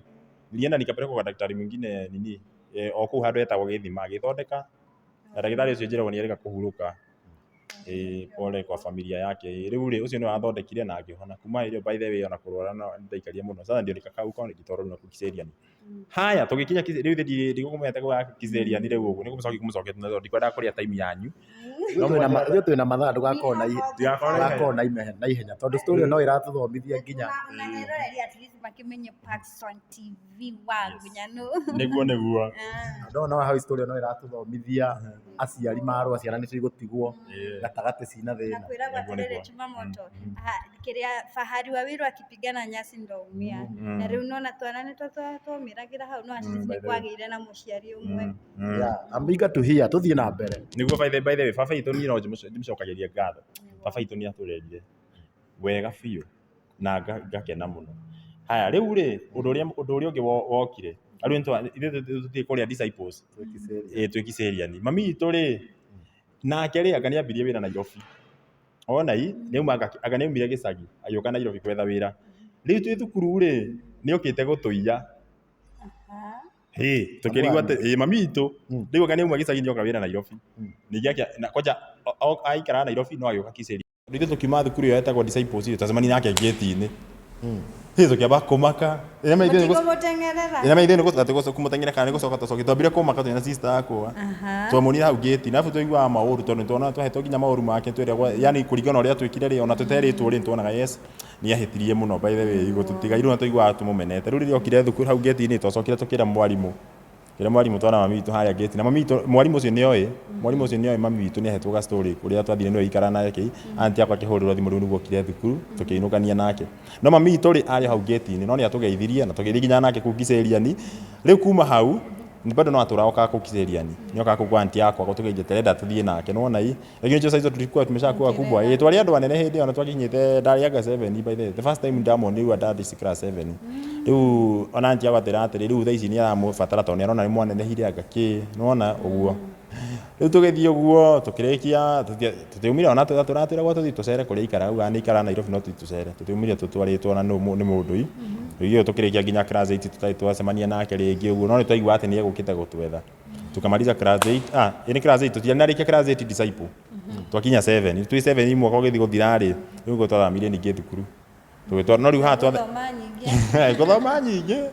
nilienda nikapelekwa kwa daktari mwingine nini o kũu handũ etagwo Gĩthima agĩthondeka na ndagĩtarĩ ũcio njĩragwo nĩ areka kũhurũka pole kwa familia yake rĩu ũcio nĩ wathondekire na akĩhona kuma hĩndĩ by the way ona kũrwara no ndaikaria mũno sasa ndio nikakau kwa nĩgĩtwarwo na Kiseriani haya tũgĩkinya rĩu ndigũkũmete gwa Kiseriani rĩu ũguo nĩ kũmũcokia tondũ ndikwenda kũrĩa time yanyu ithuĩ twĩna mathaa ndũgakorwo na ihenya tondũ story no ĩratũthomithia nginya makimenye Paxson TV wa Ngunya nĩguo no hau story no ĩratũthomithia aciari marũa ciana nĩcio igũtigwo gatagatĩ cina thĩna na kwĩragwo atĩrĩrĩ Chumamoto kĩrĩa fahari wawiru akipigana nyasi ndo umia na rĩu nona twana nĩtwaumĩragĩra hau no nĩ kwagĩire na mũciari ũmwe amiga to here tũthiĩ na mbere nĩguo by the way baba itũ niĩ no ndĩmũcokagĩria ngatho baba itũ nĩ atũrerire wega biũ na ngakena mũno haya rĩu rĩ ũndũ ũrĩa ũngĩ wokire arĩ tũthiĩ kũrĩa disciples twĩ Kiseriani mami itũ rĩ nake rĩ anga nĩambirie wĩra Nairobi ona i aganiumire gicagi agioka Nairobi kwetha wira riu twi thukuru ri ni okite gutuiya tukirigwa ati mami witu riu aganiuma gicagi nioka wira Nairobi ningi koja aikara Nairobi no agioka Kiseri riu tukiuma thukuru yo etagwo disciples tazamani nake gate-ini tukiamba kumaka ina maithä nä gå kumuteng'era kana nä gå coka tåcoki twambire kumaka twä na sister yakwa twamonire hau gate nabu twaiguaga maåru tondå nä tuona twahetwo nginya maåru make twäragwo yani kũringana å rä a twä kire rä ona tũterĩtwo rĩ nĩ tuonaga yes nĩ ahĩtirie mũno by the way igå tũtigairu na twaiguaga tũmũmenete rĩu rĩrĩa okire thukuru hau gate-inĩ twacokire tũkĩra mwarimũ kĩrĩa mwarimũ twana mami witũ harĩa gate na mami witũ mwarimũ ũcio nĩoĩ mami witũ nĩ ahetwo ga story kũrĩa twathire nĩwe ikara nake anti yakwa akĩhũrĩrwo thimũ rĩu nĩguo okire thukuru tũkĩinũkania nake no mami witũ rĩ arĩ hau gate-inĩ no nĩ atũgeithirie na tũgĩthiĩ nginya nake kũu Kiseriani rĩu kuma hau ni bado no atũra okaga kũu Kiseriani nĩ okaga kũu anti yakwa gũtũgeithia terenda tũthiĩ nake nĩwona ii lakini hizo saizo tulikuwa tumeshakuwa kubwa twarĩ andũ anene hĩndĩ ĩyo na twakinyĩte ndarĩ anga 7 by the first time ndamwonire rĩu ndarĩ class 7 rĩu ona anti yakwa atĩra atĩrĩ rĩu thaa ici nĩ aramũbatara tondũ nĩ arona nĩ mwanenehire anga kĩ nĩwona ũguo rĩu tũgĩthiĩ ũguo tũkĩrĩkia tũtiumire ona tũratwĩragwo tũthiĩ tũcere kũrĩa ikara auga nĩ ikara Nairobi no tũthiĩ tũcere tũtiumire tũtwarĩtwo na nĩ mũndũ rĩu tũkĩrĩkia nginya class 8 tũtarĩ twacemania nake rĩngĩ ũguo no nĩ twaigua atĩ nĩ egũkĩte gũtwetha tukamaliza class 8 ni class 8 tũtiarĩkia class 8 disciple twakinya 7 twĩ 7 mwaka ũgĩthiĩ gũthira rĩ rĩu ũguo twathamire ningĩ thukuru tũgĩtwara no rĩu haha gũthoma nyingĩ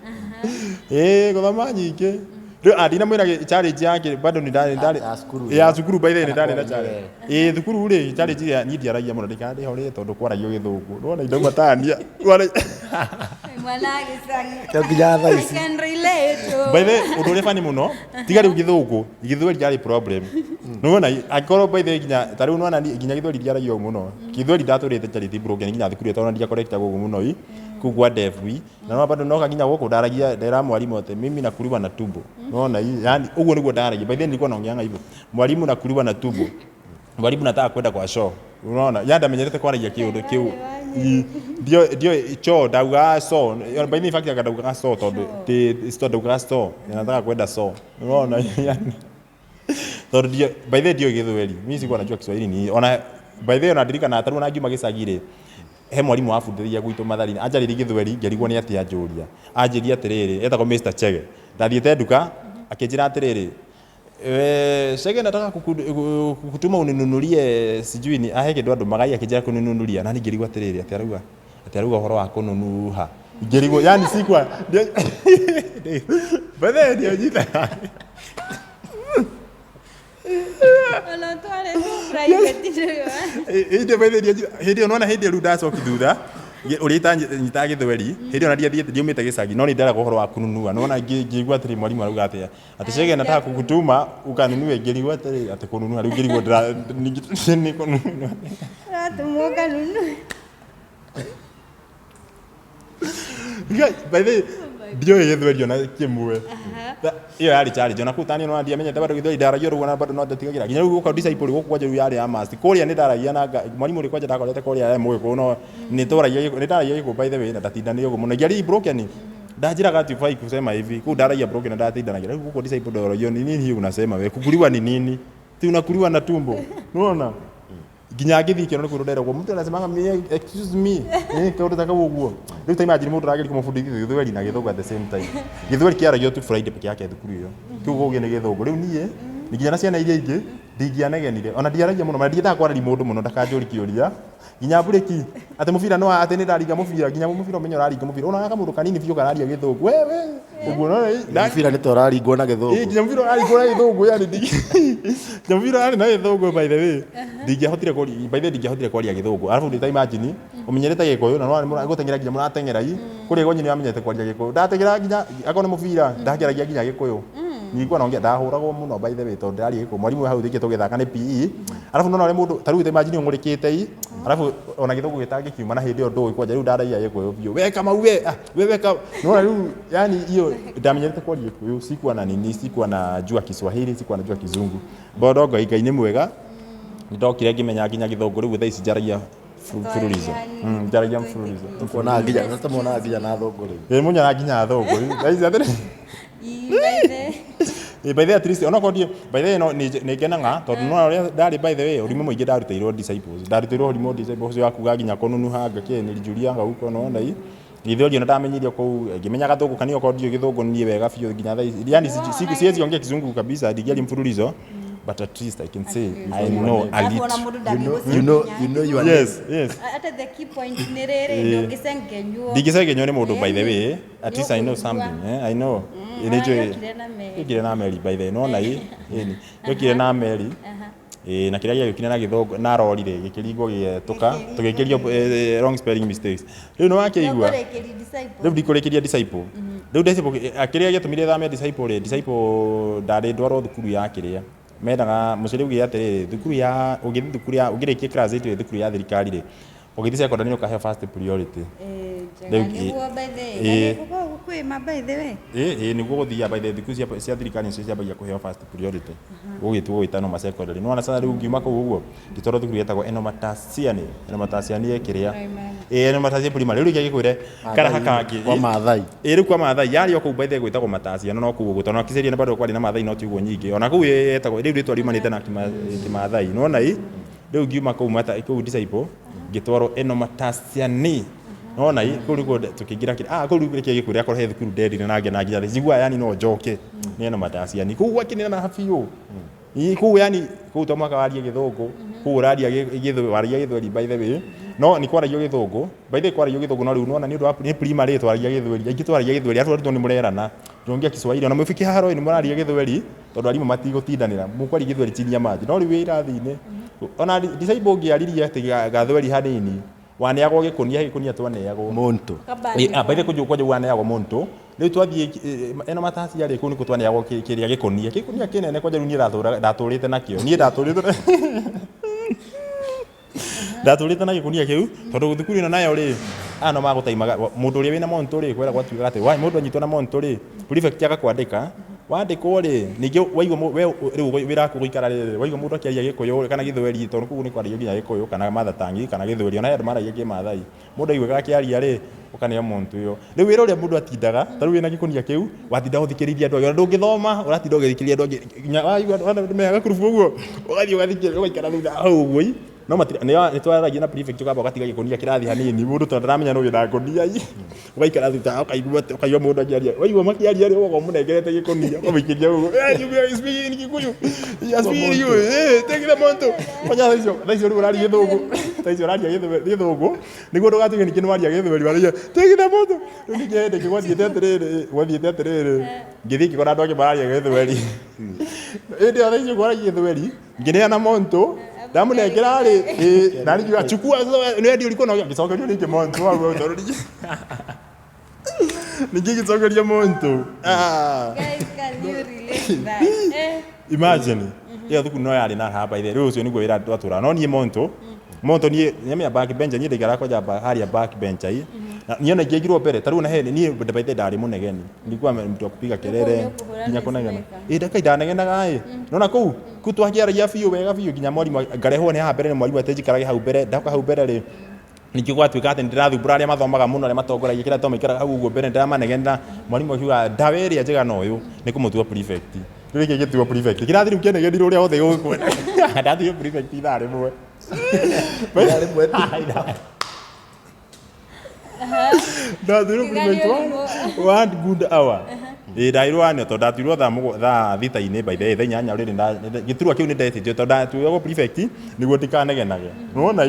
gũthoma nyingĩ rĩu ndina mwĩra challenge yake bado nĩ ndarĩ ya cukuru by the way nĩ ndarĩ na challenge thukuru rĩ challenge ya niĩ ndiaragia mũno ndikandĩho rĩ tondũ kwaragio gĩthũngũ nĩwona indauma tania mwana gĩcagi tũkinya thaa ici by the way ũndũ ũrĩa bani mũno tiga rĩu gĩthũngũ gĩthweri ndiarĩ problem nĩwona angĩkorwo by the way nginya ta rĩu nĩwona nginya gĩthweri ndiaragio mũno gĩthweri ndatũrĩte charity broken nginya thukuru tondũ ndiakorekta gũkũ mũno kugwa devi na no bado noka nginya gũkũ ndaragia ndera mwalimu ate mimi nakuliwa na tumbo unaona hii yani huo niguo ndaragia by the way nilikuwa naongeanga hivyo mwalimu nakuliwa na tumbo mwalimu nataka kwenda kwa show unaona yanda amenyerete kwaragia kiu ndio cho dauga so by the way fact akadauga so todo sto dauga so nataka kwenda so unaona yani todo ndio by the way ndio githweli mimi sikuwa najua Kiswahili ni ona by the way nadirikana ataru na Juma gicagire he mwalimu wafundithia gwitũ matharinĩ anjarĩria gĩthweri ngĩrigwo nĩ atĩa njũria anjĩria atĩrĩrĩ etagwo Mr. Chege ndathiĩte nduka akĩnjĩra atĩrĩrĩ Chege nataka kukutuma uninunulie sijui ni ahe kĩndũ andũ magai akĩnjĩra kũninunulia na niĩ ngĩrigwo atĩrĩrĩ atĩarauga ũhoro wa kũnunuha ngĩrigwo yani sikwa bethe ndio nyita ona tware private hĩndĩ unaona hĩndĩ rĩu ndacoki thutha ũrĩa nyita gĩthweri hĩndĩ ona ndiumĩte gĩcagi no nĩ nderagwo ũhoro wa kũnunua nĩwona ngĩigua atĩrĩ mwarimu arauga atĩa atĩ Chege nataka kugutuma ukanunue ngĩrigwo atĩrĩ atĩ kũnunua rĩu ngĩrigwo nĩ kũnunua ratũmwo kanunue by the way ndiũĩ gĩthweri ona kĩmwe iyo yarĩ challenge ona kũu tani no ndiamenyete bado gĩthweri ndaragio rũgano na bado no ndatigagĩra nginya rĩu gũka disciple gũkũ kwanja rĩu yarĩ ya must kũrĩa nĩ ndaragia na mwarimu ũrĩ kwanja ndakorete kũrĩa ya mũgĩkũ no nĩ ndaragia gĩkũ by the way na ndatindanĩrio mũno ngiarĩ broken ndajiraga atifai kusema hivi kuu ndaragia broken na ndatindanagia rĩu gũkũ disciple ndaragio ni nini unasema wewe kukuliwa ni nini ti unakuliwa na tumbo unaona nginya ngĩthiĩ kĩoro nĩ kũrũnderagwo mũndũ anasemaga excuse me kaũndũ ta kau ũguo rĩu ta imagine mũndũ aragĩria kũmũbundithia gĩthweri na gĩthũngũ at the same time gĩthweri kĩaragio tu Friday peke yake thukuru ĩyo kĩu gũgĩ nĩ gĩthũngũ rĩu niĩ nginya na ciana iria ingĩ ndingĩanegenire ona ndiaragia mũno na ndiendaga kwarĩria mũndũ mũno ndakanjũri kĩũria nginya burĩki atĩ mũbira no atĩ nĩ ndaringa mũbira nginya mũbira ũmenye ũraringa mũbira ona kamũndũ kanini biũ kararia gĩthũngũ wewe ũguo no mũbira nĩ ta ũraringwo na gĩthũngũ nginya mũbira ũraringwo na gĩthũngũ yani nginya mũbira ũrarĩ na gĩthũngũ by the way ndingĩahotire kwaria gĩthũngũ arabu ndĩ ta imagine ũmenyerete gĩkũyũ na no gũteng'era nginya mũrateng'era kũrĩa gonyi nĩ amenyete kwaria gĩkũyũ ndateng'era nginya akorwo nĩ mũbira ndakĩaragia nginya gĩkũyũ ningwa naongea ndahũragwo mũno by the way tondũ ndari gĩkũyũ mwarimu hau thĩkĩ tũgĩthaka nĩ PE arabu no mũndũ ta rĩu ta imagine ũngũrĩkĩte arabu ona gĩthũngũ gĩtangĩkiuma na hĩndĩ ĩyo ndũĩ kwanja rĩu ndaragia gĩkũyũ biũ weka mau we weka no rĩu yani hiyo ndamenyerete kwaria gĩkũyũ sikuwa na nini sikuwa na jua Kiswahili sikuwa na jua Kizungu bodo Ngai nĩ mwega ndokire ngĩmenya nginya gĩthũngũ rĩu thaa ici njaragia mfululizo njaragia mfululizo tukuona nginya na thũngũ rĩu munyona nginya thũngũ thaa ici atĩrĩ by the at least ona kodie by the no ni kenaga tondu no ndari by the way urimo muingi ndaruteirwo disciples ndaruteirwo urimo disciples ya kuga nginya konunu hanga ke ni Njorua nga uko no ndai githori ona ndamenyirie ku ngimenyaga thugu kanio kodio githungu nie wega biu nginya thai yani siwezi ongea kizungu kabisa ndigiali mfululizo but at least I can say I know a little. You know you are yes. At the key point ni rere ndio gisengenyo. Digisengenyo ni mundu by the way. At least I know something. I know. Yokire na meri by the way. No na ini. Yokire na meri. Na kiria yokire na githongo na rorire gikirigo gietuka tugikirio wrong spelling mistakes. Riu no akigua. Riu ndikurekeria disciple. Riu disciple akiria gitumire thamia disciple ndari ndwaro thukuru ya kiria. Mendaga muciri ugi atiriri thukuru ya ugithi thukuru ya ugirikia class 8 thukuru ya thirikari ri ugithi secondary ukahe first priority niguo by the way ma by the way niguo guthia by the thukuru cia thirikari cia ciambagia kuhe first priority ugithi gwitano ma secondary no na sasa riu ngiuma ku uguo nditoro thukuru yetagwo enomatasiani ekiria enomatasiani primary riu gikwire karaha kangi kwa mathai riu kwa mathai yari oku by the gwitagwo matasiani no kuguo gutano kiceria na bado kwari na mathai no tiguo nyingi ona ku yetagwo riu ritwa riumanite na kimathai no na riu ngiuma ku mata ku disciple gitwaro enomatasiani no na ku riu tukigira ku riu gikwire akoro he thukuru dedi na ngia na ngia jigua yani no njoke ni enomatasiani ku gwakinira na hafiu ku yani ku to mwaka waria githungu ku uraria waria githweri by the way no ni kwara yo githungu by the kwara yo githungu no riu no na ni ndu ni primary twaria githweri aingi twaria githweri atwa ni murerana njongia Kiswahili ona mufiki haro ni muraria githweri tondu arimu matigotindanira mukwari githweri chini ya maji no riu irathine ona disciple ngiaririe ati gathweri hanini waneagwo gikunia twaneagwo monto by the kujuko waneagwo monto riu twathie eno matasi yari ku ni kutwaneagwo kiria gikunia kinene kwa riu ni ndaturite nakio ni ndaturite na gikunia kiu tondu thukuru ino nayo ri no magutaimaga mundu uri wina monto ri kwera gwatuiga ati wai mundu anyitwo na monto ri prefect akakwandika wandikwo ri ningi waigwo riu wira kuguikara ri waigwo mundu akiaria gikuyu kana githweri tondu kugu ni kwaria nginya gikuyu kana mathatangi kana githweri ona andu maragia kimathai mundu aigwaga akiaria ri ukanea monto yo riu wira uria mundu atindaga taru wina gikunia kiu watinda uthikiriria andu ndungithoma uratinda ugithikiriria andu nginya waigwa mega kurubu uguo ugathii ugathikiriria ugaikara thutha hau uguo no ni twaragia na prefect ukamba ugatiga gikunia kirathi hanini mundu tondaramenya no wina ngonia ugaikara thutha ukaigua mundu agiaria waigua makiaria ri ugo munengerete gikunia umikiria ugo you speak in Kikuyu you speak you take the monto onya thaicio ri uraria githungu thaicio uraria githungu niguo ndugatige ni kinu waria githweri waria take the monto ni ngende kigwathiete atiriri ngithi kigona andu akimararia githweri indi thaicio kwaragia githweri ngineana monto ndamunengera ri na ngiuga chukua ni ndio ulikuwa na gicokerio ningi monto wao tondu ningi gicokerio monto guys can you relate that imagine ya thukuru no yari na haba ithe riu ucio niguo wira twatura no nie monto ni nyamia back bench ni ndigara kwa jaba haria back bench ai niona ngegirwo mbere taru na hene ni by the ndari munegeni nilikuwa mtu wa kupiga kelele nginya kunegena ndaka idanegenaga ai nona ku twakiaragia biu wega biu nginya mwalimu ngarehwo ni ha mbere ni mwalimu atenjikarage hau mbere ndaka hau mbere ri niki gwatuika ati ndirathumbura aria mathomaga muno aria matongoragia kira tomaikara hau uguo mbere ndiramanegena mwalimu akiuga ndaweria njigana uyu ni kumutua prefect rĩrĩ gĩtuo prefect kĩrathi rĩu kĩanegenirwo ũrĩa othe gũkwenda ndathiĩ prefect ithaa rĩmwe ndathiĩ prefect one good hour ndairwo anio tondũ ndatuirwo thaa thita-inĩ by the way thaa inyanya rĩrĩ gĩturwa kĩu nĩ ndetĩtio tondũ ndatuirwo prefect nĩguo ndikanegenage nĩwona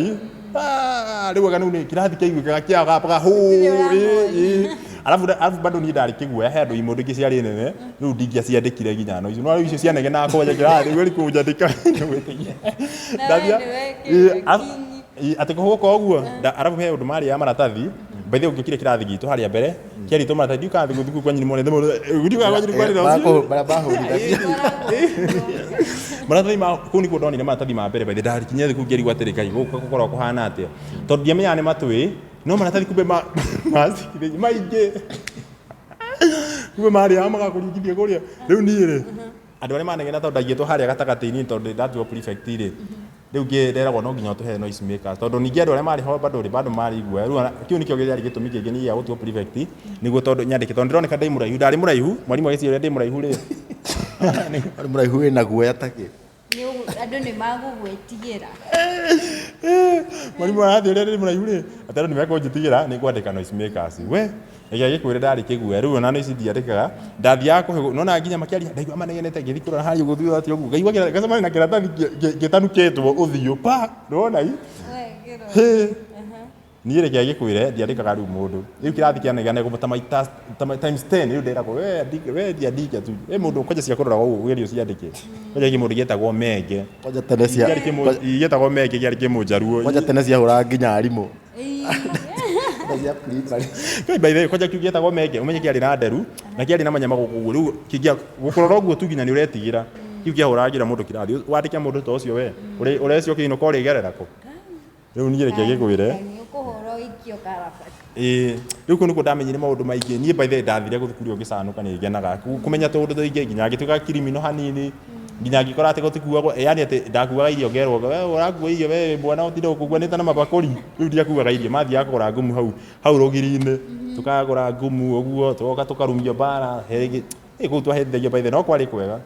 rĩu aga nĩ kĩrathi kĩaiguĩkaga kĩagapaga alafu bado ni ndari kiguoya he andu imundu ingi ciari nene riu ndingiaciandikire nginya no icio no icio cianegenaga koja kirathi gweri kunjandika ndathia ati kuhuko uguo alafu he undu mari ya maratathi by the way ngikire kirathi gitu haria mbere kiari to maratathi ukathi guthuku kwa nyini mone gudiuka kwa nyini kwa rĩcio maratathi ma kuni ko ndonire maratathi ma mbere by the ndari kinya thiku ngeri gwatirika gukorwo kuhana atia tondu ndiamenya ni matwi no maratathi kumbe masikire maingi kumbe mari amaga kuringithia kuria riu ni ri andu aria manegena tondu ndaigitwo haria gatagati-ini tondu ndatuo prefect ri riu ngeragwo no nginya tuhe noise makers tondu ningi andu aria mari ho bado mari igua riu kiu nikio githari gitumi kingi ni ya gutuo prefect niguo tondu nyandike tondu ndironeka ndai muraihu ndari muraihu mwalimu agiciria ndi muraihu ri Ari muraihu wina guoya taki. Andu ni magugwitigira. Mwalimu arathi uria ri muraihu ri atero ni mekunjitigira ni kwandika noise makers we ege gikwire ndari kigwe riu ona noise ndiandikaga ndathia kuhe nona nginya makiaria ndaigua manegenete ngithi kurora hari guthio ati ugu ngaigua gacama na kiratathi gitanuketwo uthio pa nona i ni reke gikwire ndiandikaga riu mundu riu kirathi kianegane gumata maita times 10 riu ndiragwo we ndiandika tu mundu kwaja cia kurora ugu gerio ciandike kwaja ki mundu getagwo menge Kwaja tene cia getagwo menge kiari kimunjaruo kwaja tene cia hura nginya arimu. Kai by the way kwaja kigetagwo menge umenye kiari na nderu na kiari na manyama gukugu riu kigia gukurora uguo tu nginya ni uretigira kiu kiahuragira mundu kirathi wandike mundu to ucio we urecio kino kori gerera ko riu ni reke gikwire riu kunu kundamenyire maundu maingi nie by the way ndathire guthukuru ngicanuka ni ngenaga kumenya tundu tuingi nginya ngituka kirimino hanini nginya ngikora ati gutikuagwo yani ati ndakuaga irio ngerwo we urakua irio we bwana utinde ukuguanite na mabakuri riu ndiakuaga irio mathia kugura ngumu hau rugiri-ini tukagura ngumu uguo tugoka tukarumio bara hegi ku twahethagio by the way no kwari kwega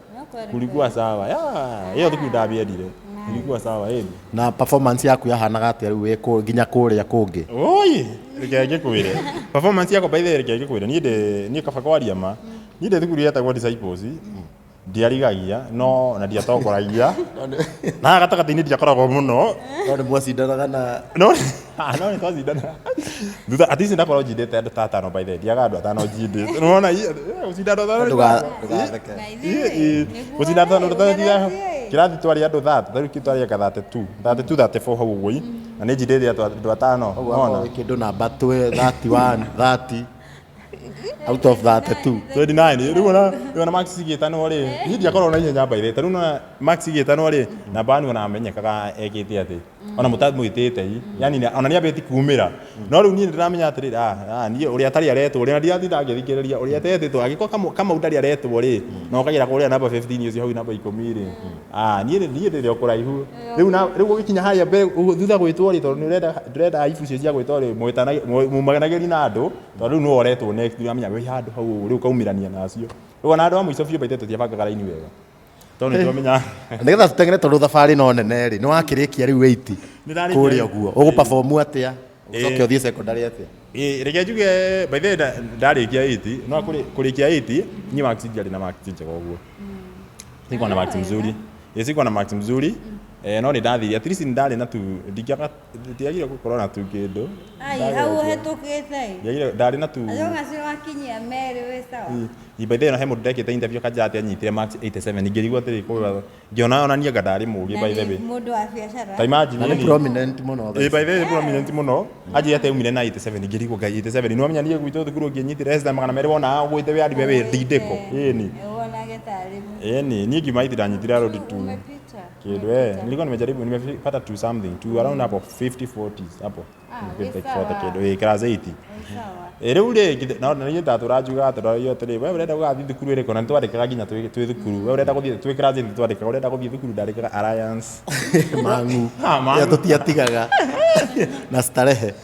kulikuwa sawa iyo thukuru ndabiendire kulikuwa sawa na performance yaku yahanaga atia riu we nginya kuria kungi oi reke ngikwire performance yako by the way reke ngikwire nie kaba kwaria ma nie thukuru yetagwo disciples ndiarigagia no na ndiatokoragia na gatagati-ini ndiakoragwo muno no ni mwacindanaga na no ni twacindana thutha at least ndakorwo njindite andu ta atano by the way ndiaga andu atano njindite nona gucindana gucindana atano kirathi twari andu 30 riu kitwari aka 32 hau uguo na ni njindite andu atano nona kindu namba 31 30 out of that 29 riu ona max gitano ri ni ndiakorwo na ihenya by the way riu na max gitano ri na bani ona amenyekaga egite ati ona mutamwitite yani ona ni abeti kumira no riu ni ndiramenya atiri ni uri atari aretwo uri ndiathira ngithikiriria uri atetwo agiko kama udari aretwo ri no kagira kuria namba 15 ucio hau namba 10 ri ni ndire okuraihu riu gukinya haya mbere thutha gwitwo ri tondu ndurenda aibu cio cia gwitwo ri mumaganagiri na andu tondu riu no oretwo next ndiramenya we handu hau riu kaumirania nacio riu ona andu a muico biu baite tutiabangaga raini wega tondu twamenya nigetha tutengere tondu thabari no nene ri ni wakirikia riu 80 kuria guo ugu perform atia ucoke uthie secondary atia reke njuge by the way ndarikia 80 no kurikia 80 ni max ndiari na max njega uguo siko na max mzuri siko na max mzuri no ni ndathiri at least ndari na tu ndiagire gukorwo na tu kindu hau hetukite ndari na tu ajonga cio wakinyia meri we sawa by the way no he mundu ndekite interview kaja ati anyitire max 87 ngirigwo atiri kwa ngiona ona niaga ndari mugi by the way mundu wa biashara ta imagine ni prominent muno by the way prominent muno aje ate umire na 87 ngirigwo ga 87 no menya niye gwitu thukuru nginyitire rest magana meri wona gwite we ari we ndindeko ni wona getari ni ngimaithira nyitira road tu kidu nilikuwa nimejaribu nimepata to something to around hapo 50 40s hapo nikipata kidu class 8 sawa riu ri na ni ndaturajuga turayo tiri we urenda gugathi thukuru iri kona twandikaga nginya twi thukuru we urenda guthii twi class 8 twandikaga urenda guthii thukuru ndandikaga alliance mangu ya tutiatigaga na starehe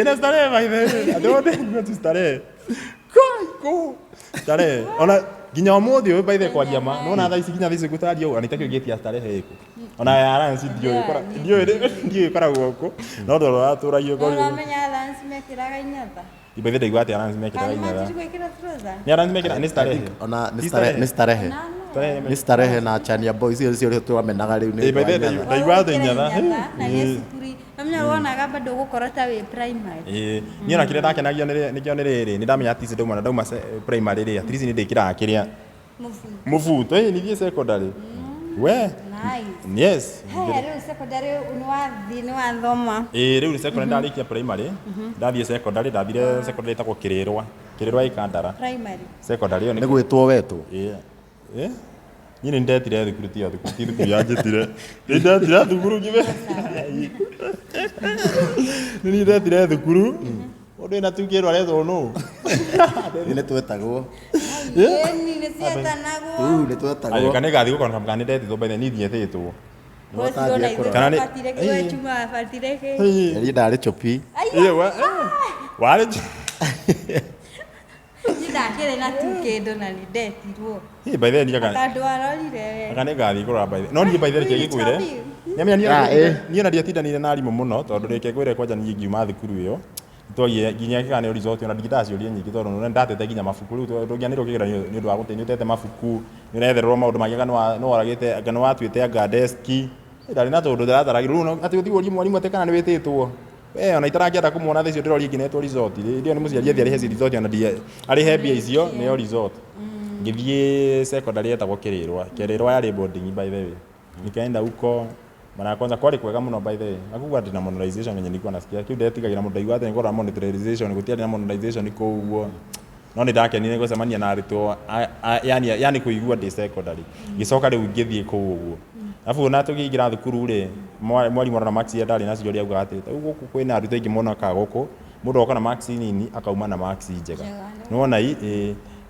na starehe by the way adonde tu starehe ko starehe ona nginya umuthi uyu by the kwaria ma nona thaa ici nginya thici gutario anitakio getia starehe iko ona alliance ndio ikoragwo ko no ndo raturaio ko no menya alliance mekiraga inyatha by the way igwate alliance mekiraga inyatha ni alliance mekira ni starehe ona ni starehe na chania boys icio twamenaga riu ni by the way ndaigwate inyatha na yesukuri namenya wonaga bado gukora ta we primary ni ona kire ndakenagio nikio ni riri ni ndamenya ati ndo mwana ndauma primary ri at least ni ndikira kiria mufuto ni thie secondary we nice yes riu secondary ni wathoma riu ni secondary ndarikia primary ndathie secondary ndathire secondary ta kirerwa ikandara primary secondary ni gwitwo wetu ni ndetire thukuru ti thukuru yanjitire ni ndetire thukuru ngibe ni ndetire thukuru undu ina tukirwa retho no ni twetagwo ni ciatanagwo ni twetagwo ayo kane gathi gukona kamkani ndetithwo by the ni thietitwo kana ni fatire chuma fatire ke ni ndari chopi wale ndake ndere na tukindo na ni ndetirwo by the way nika andu arorire akane gathi kurora by the no ni by the way kigikwire ni na ndiatindanire na arimũ mũno tondũ reke kwire kwanja ni ngiuma thukuru iyo twagie nginya kigane resort ona ndigitaciũria nyingĩ tondũ none ndatete nginya mabuku rĩu ndũngĩanĩrwo kĩgeranio nĩ ũndũ wa gũteithia ũtete mabuku nĩ ũrethererwo maũndũ mangĩ no waragĩte kana watuĩte anga desk ndarĩ na tondũ ndĩrataragĩrwo rĩu atĩ ũthiĩ ũrie mwarimũ atĩ kana nĩ wĩtĩtwo ona itarangĩenda kũmuona thaa icio ndĩroria nginetwo resort ndio nĩ mũciari athi arĩhe resort ona arĩhe mbia icio nĩyo resort ngĩthiĩ secondary etagwo kĩrĩrwa yarĩ boarding by the way nikaenda huko mara kwanza kwari kwega muno by the way akuga ndina monetization yenye nilikuwa nasikia kiu ndetigagira mundu aigua atĩ ngora monetization gutiari na monetization kuuguo no ni ndakenire gũcemania na arutwo yani kuigua ndi secondary gicoka rĩu ngĩthiĩ kũu ũguo afu na tũkĩingĩra thukuru rĩ mwarimũ na Max ndarĩ na ciũria auga atĩ gũkũ kwĩna arutwo aingĩ mũno ka gũkũ mũndũ oka na Max nini akauma na Max njega nĩwona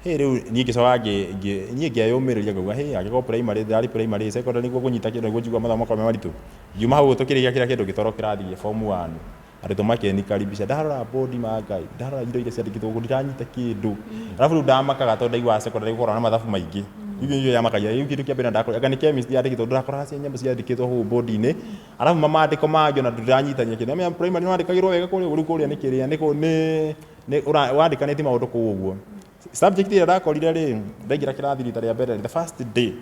rĩu niĩ ngĩcoka niĩ ngĩyũmĩrĩria ngauga agĩkorwo primary ndarĩ primary secondary nĩguo kũnyita kĩndũ nĩguo njuga mathomo kwa maritũ ngiuma hau tũkĩrĩkia kĩrĩa kĩndũ gĩtoro kĩrathiĩ form 1 arutwo makĩnikaribisha ndarora bodi magai ndarora indo iria ciandĩkĩtwo gũkũ ndiranyita kĩndũ arabu rĩu ndamakaga tondũ ndaigua secondary gũkorwo na mathabu maingĩ rĩu yamakagia rĩu kĩndũ kĩa mbere ndakora anga nĩ chemistry yandĩkĩtwo ndakora cia nyamũ ciandĩkĩtwo hau bodi-inĩ arabu mamandĩko mangĩ ona ndĩranyitania kĩndũ amenya primary nĩ wandĩkagĩrwo wega kũrĩa nĩ kĩrĩa nĩ wandĩkanĩtie maũndũ kũu ũguo subject ĩrĩa ndakorire rĩ ndaingĩra kĩrathi rita rĩa mbere the first day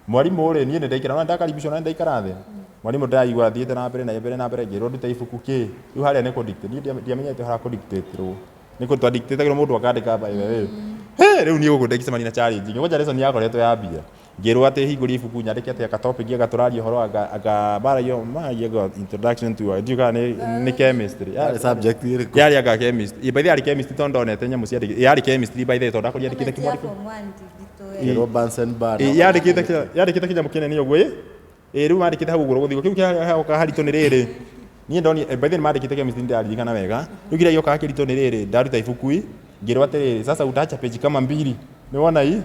mwarimũ rĩ niĩ nĩ ndaikara na ndakaribicwo na ndaikara thĩ mwarimũ ndaigua thiĩte na mbere ngĩrwo ndute ibuku kĩ rĩu harĩa nĩ kũdictate niĩ ndiamenyete harĩa kũdictate-rwo nĩ twandictate-agĩrwo mũndũ akandĩka by the way rĩu niĩ gũkũ ndĩkĩcemania na challenge ngoja lesson yakoretwo yambia ngĩrwo atĩ hingũrie ibuku nyandĩke atĩ aka topic agatũraria ũhoro anga maragia introduction to njuga nĩ chemistry subject yarĩ anga chemistry by the way chemistry tondũ ndonete nyamũ ciandĩkĩtwo yarĩ chemistry by the way tondũ ndakoria ndĩkĩte kĩmwandĩko yandĩkĩte kĩnyamũ kĩnene ũguo rĩu mandĩkĩte hau ũguo gũthiĩ kĩu haritũ nĩ rĩrĩ niĩ ndoni by the way mandĩkĩte chemistry ndaririkana wega rĩu kĩrĩa gĩokaga kĩritũ nĩ rĩrĩ ndaruta ibuku ngĩrwo atĩrĩrĩ sasa utacha page kama 2 nĩwona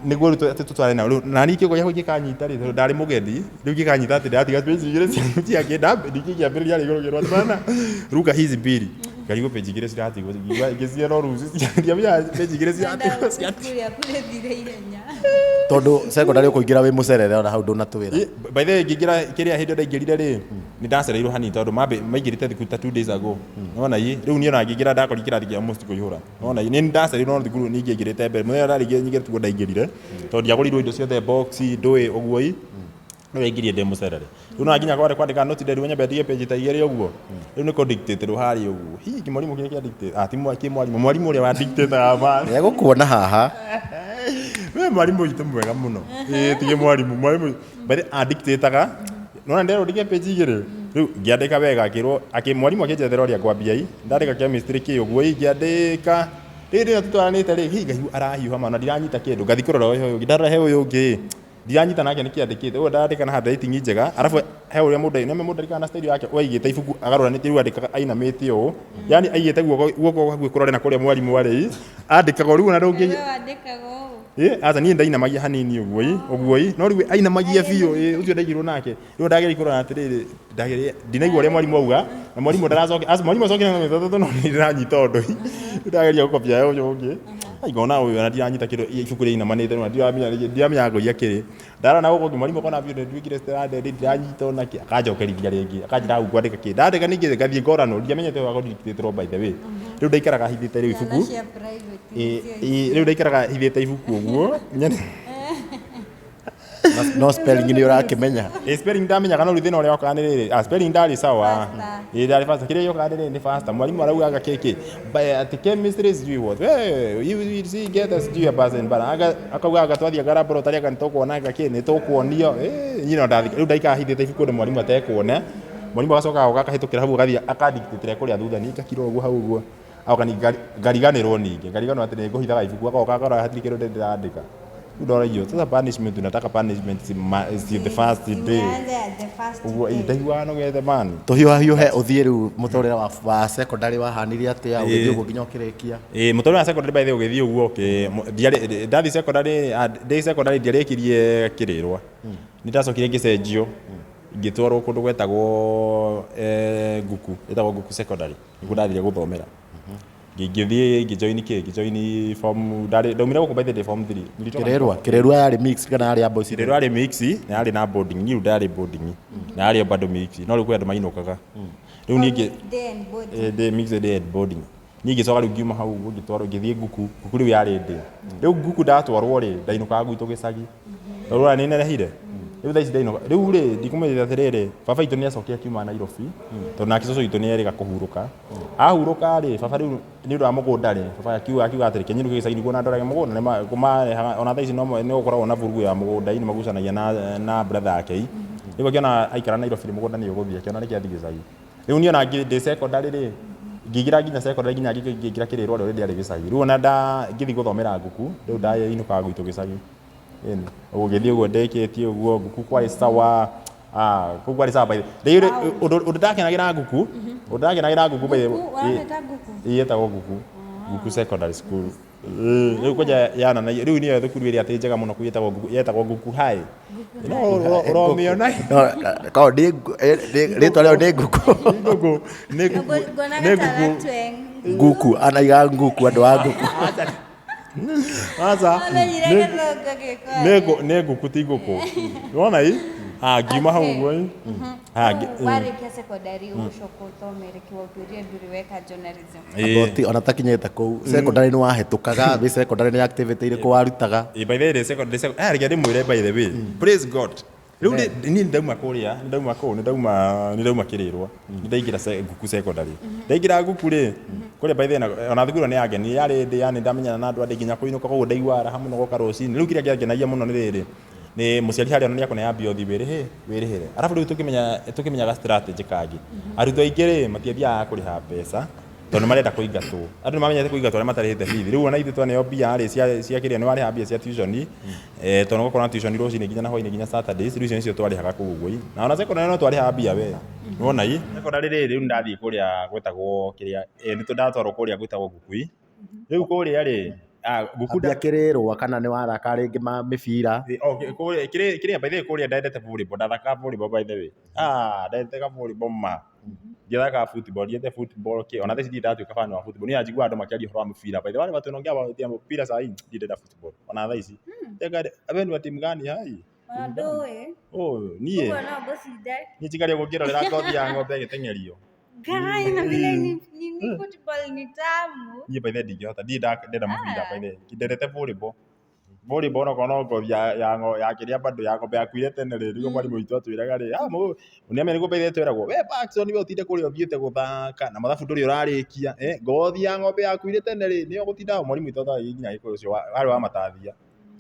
nĩguo tũtware na niĩ kĩgo gĩakwa gĩkanyita rĩ tondũ ndarĩ mũgethi rĩu gĩkanyita atĩ ndatiga page igĩrĩ ciake ndikĩambĩrĩria rĩgũrũgĩrwo atĩ bana ruka hizi 2 ngarigwo page igĩrĩ ciratigwo ngĩciara ruci ndiamenya page igĩrĩ ciratigwo tondũ secondary ũkũingĩra wĩ mũcerere ona hau ndũnatwĩra by the way ngĩingĩra kĩrĩa hĩndĩ ndaingĩrire rĩ nĩ ndacereirwo hanini tondũ maingĩrĩte thukuru ta 2 days ago nĩwona rĩu niĩ ona ngĩingĩra ndakori kĩrathi kĩa almost kũihũra nĩwona nĩ ndacereirwo no thukuru nĩ ingĩingĩrĩte mbere mũthenya ndarĩkia nyingĩre tuo ndaingĩrire tondũ ndiagũrirwo indo ciothe box ndũĩ ũguo no ingĩrie ndĩ mũcerere rĩu no nginya kwandĩka note nderu nyambe ndige page ta igĩrĩ ũguo rĩu nĩ kũdictate harĩa ũguo hihi mwarimũ kĩrĩa kĩa dictate mwarimũ ũrĩa wa dictate ama egũkuona haha we mwarimũ witũ mwega mũno tige mwarimũ bali adictateaga no ndero ndige page igĩrĩ rĩu ngĩandĩka wega mwarimũ akĩnjethera ũrĩa ngwambia ndandĩka chemistry kĩ ũguo ngĩandĩka rĩrĩa tũtwaranĩte rĩ hihi ngahiũ arahiũha mana ndiranyita kĩndũ ngathi kũrora ũyũ ũngĩ ndarora he ũyũ ũngĩ ndiranyita nake nĩkĩandĩkĩte ũguo ndandĩka na handwriting njega arabu he ũrĩa mũndũ arĩkaga na style yake waigĩte ibuku agaroranĩtie rĩu andĩkaga ainamĩte ũũ yani aigĩte guoko hakuhĩ kũrora na kũrĩa mwarimũ arĩ andĩkaga rĩu na ndũngĩ aza niĩ ndainamagia hanini ũguo no rĩu ainamagia biũ ũcio ndaigirwo nake rĩu ndageria kũrora atĩrĩrĩ ndinaigua ũrĩa mwarimũ auga na mwarimũ ndaracokia mwarimũ acokire na mĩthathatũ no ndiranyita ũndũ ndageria gũkobia ũcio ũngĩ ngona ũyũ na ndiranyita kĩndũ ibuku rĩa inamanĩte no ndiramenya ngũria kĩrĩ ndarora na gũkũ mwarimũ akona biũ ndwĩkire standard ndiranyita ona kĩ akanjokerithia rĩngĩ akanjĩra hau ngwandĩka kĩ ndandĩka ningĩ ngathiĩ ngorano ndiamenyete wa gũdictate by the way rĩu ndaikaraga hithĩte rĩu ibuku rĩu ndaikaraga hithĩte ibuku ũguo no spelling nĩ ũrakĩmenya spelling ndamenyaga no thĩna ũrĩa okaga nĩ rĩrĩ spelling ndarĩ sawa ndarĩ fast kĩrĩa gĩokaga nĩ rĩrĩ fast mwarimũ araugaga kĩkĩ at chemistry is you what you see get us do your buzz bara akaugaga twathiĩ laboratory aka nĩtũkuona nĩ tũkuonio nyina ndathika rĩu ndaikahithĩte ibuku nĩ mwarimũ atekuona mwarimũ agacoka agakahĩtũkĩra hau agathiĩ akadictate kũrĩa thutha nĩ ngakira ũguo hau ũguo agoka ngariganĩrwo ningĩ ngariganwo atĩ nĩ ngũhithaga ibuku agoka akarora hatirĩ kĩndũ ndĩrandĩka ndora hiyo sasa punishment tunataka punishment is the first day uguo ndaigua no gethe man tuhiũhe ũthiĩ rĩu mũtũrĩre wa secondary wahanirie atĩa ũgĩthiĩ ũguo nginya ũkĩrĩkia mũtũrĩre wa secondary by the way ũgĩthiĩ ũguo ndathi secondary day secondary ndiarĩkirie kĩrĩrwa nĩ ndacokire ngĩcenjio ngĩtwarwo kũndũ gwetagwo nguku ĩtagwo nguku secondary nĩkuo ndathire gũthomera ngijoin form ndaumire guku by the form 3 kirerwa yari mix kana yari boys kirerwa yari mix na yari na boarding ni ndari boarding na yari bado mix no riku andu mainukaga riu ningi de mix de boarding ningi soka riu ngiuma hau ngitwaro ngithie nguku riu yari ndi riu nguku ndatwarwo ri ndainukaga gwitu gicagi rura ni nerehire riu thaici ndainuka riu ri ndikumenyithia atiriri baba itu ni acokia kiuma Nairobi tondu nake cucu itu ni erika kuhuruka ahuruka ri baba riu ni ndu wa mugunda ri baba akiuga atiri kenyiru gicagi niguo na ndorage mugunda ni kuma ona thaici no ni ukoragwo na vurugu ya mugunda ini magucanagia na brother yake riu akiona aikara Nairobi mugunda ni uguthia akiona ni kiathi gicagi riu ni ona ndi secondary ri ngigira nginya secondary nginya ngigira kirerwa ri ndi ari gicagi riu ona ngithi guthomera nguku riu ndainuka gwitu gicagi eni ugithie uguo ndeketie uguo nguku kwari sawa kuku kwari sawa by the undu ndakenagira nguku by the yetagwo nguku secondary school riu koja yana na riu niyo thukuru iri ati njega muno yetagwo nguku hai no uromiona ka ritwa rĩo nĩ nguku anaiga nguku andu a nguku Asa nego kuti nguku unaona hii ngiuma hau guo warikia secondary ucoka uthomere kiwauturia nduriweka journalism ona takinyete kuu secondary ni wahitukaga we secondary ni activity iriku warutaga by the way secondary ariga ndi mwire by the way praise god riu ni ndauma kuria ndauma kirerwa ndaingira nguku secondary ndaingira nguku ri kuria by the way ona thukuru ni ageni yari ndi yani ndamenyana na andu andi nginya kuinuka koguo ndaiguara hamwe no goka rucini riu kiria ngenagia muno ni riri ni muciari haria ni akona yambia uthi wirihere arafu riu tukimenyaga strategy kangi arutwo aingĩ ri matiathiaga kuriha mbeca tondu marenda kuingatwo andu mamenyete kuingatwo aria matarihite bithi riu ona ithu twaneo mbia ri cia kiria ni wariha mbia cia tuition tondu gukora tuition rucini nginya na hwaini nginya Saturdays riu icio twarihaga kuu guo na ona secondary no twariha mbia we wona hii secondary riu ndathii kuria gwetagwo kiria ni tundatwarwo kuria gwetagwo ngukui riu kuria ri nguku kirerwa kana ni wathaka ringi mibira kiria by the way kuria ndendete volleyball ndathaka volleyball by the way ndendete volleyball ma ngithaka football ndiendete football ona thaici ndatuika fan wa football ni anjigua andu makiaria horo wa mubira by the way wale watu nongea wa mubira saa hii ndiendete football ona thaici abeni wa timu gani hai nie njikaria gukirorera ngothi ya ng'ombe igitengerio Garai na vile ni football ni tamu. Ni by the ndingihota ndenda mubira by the ndendete volleyball no kono ngothi ya kiria bado ya ng'ombe yakuire tene ri ri mwarimu witu atwiraga ri uniamenya niguo by the twiragwo we Paxson we utinde kuria uthiite guthaka na mathabu nduri urarikia ngothi ya ng'ombe yakuire tene ri niyo gutinda mwarimu witu atwa nginya gikuyu ucio wari wa matathia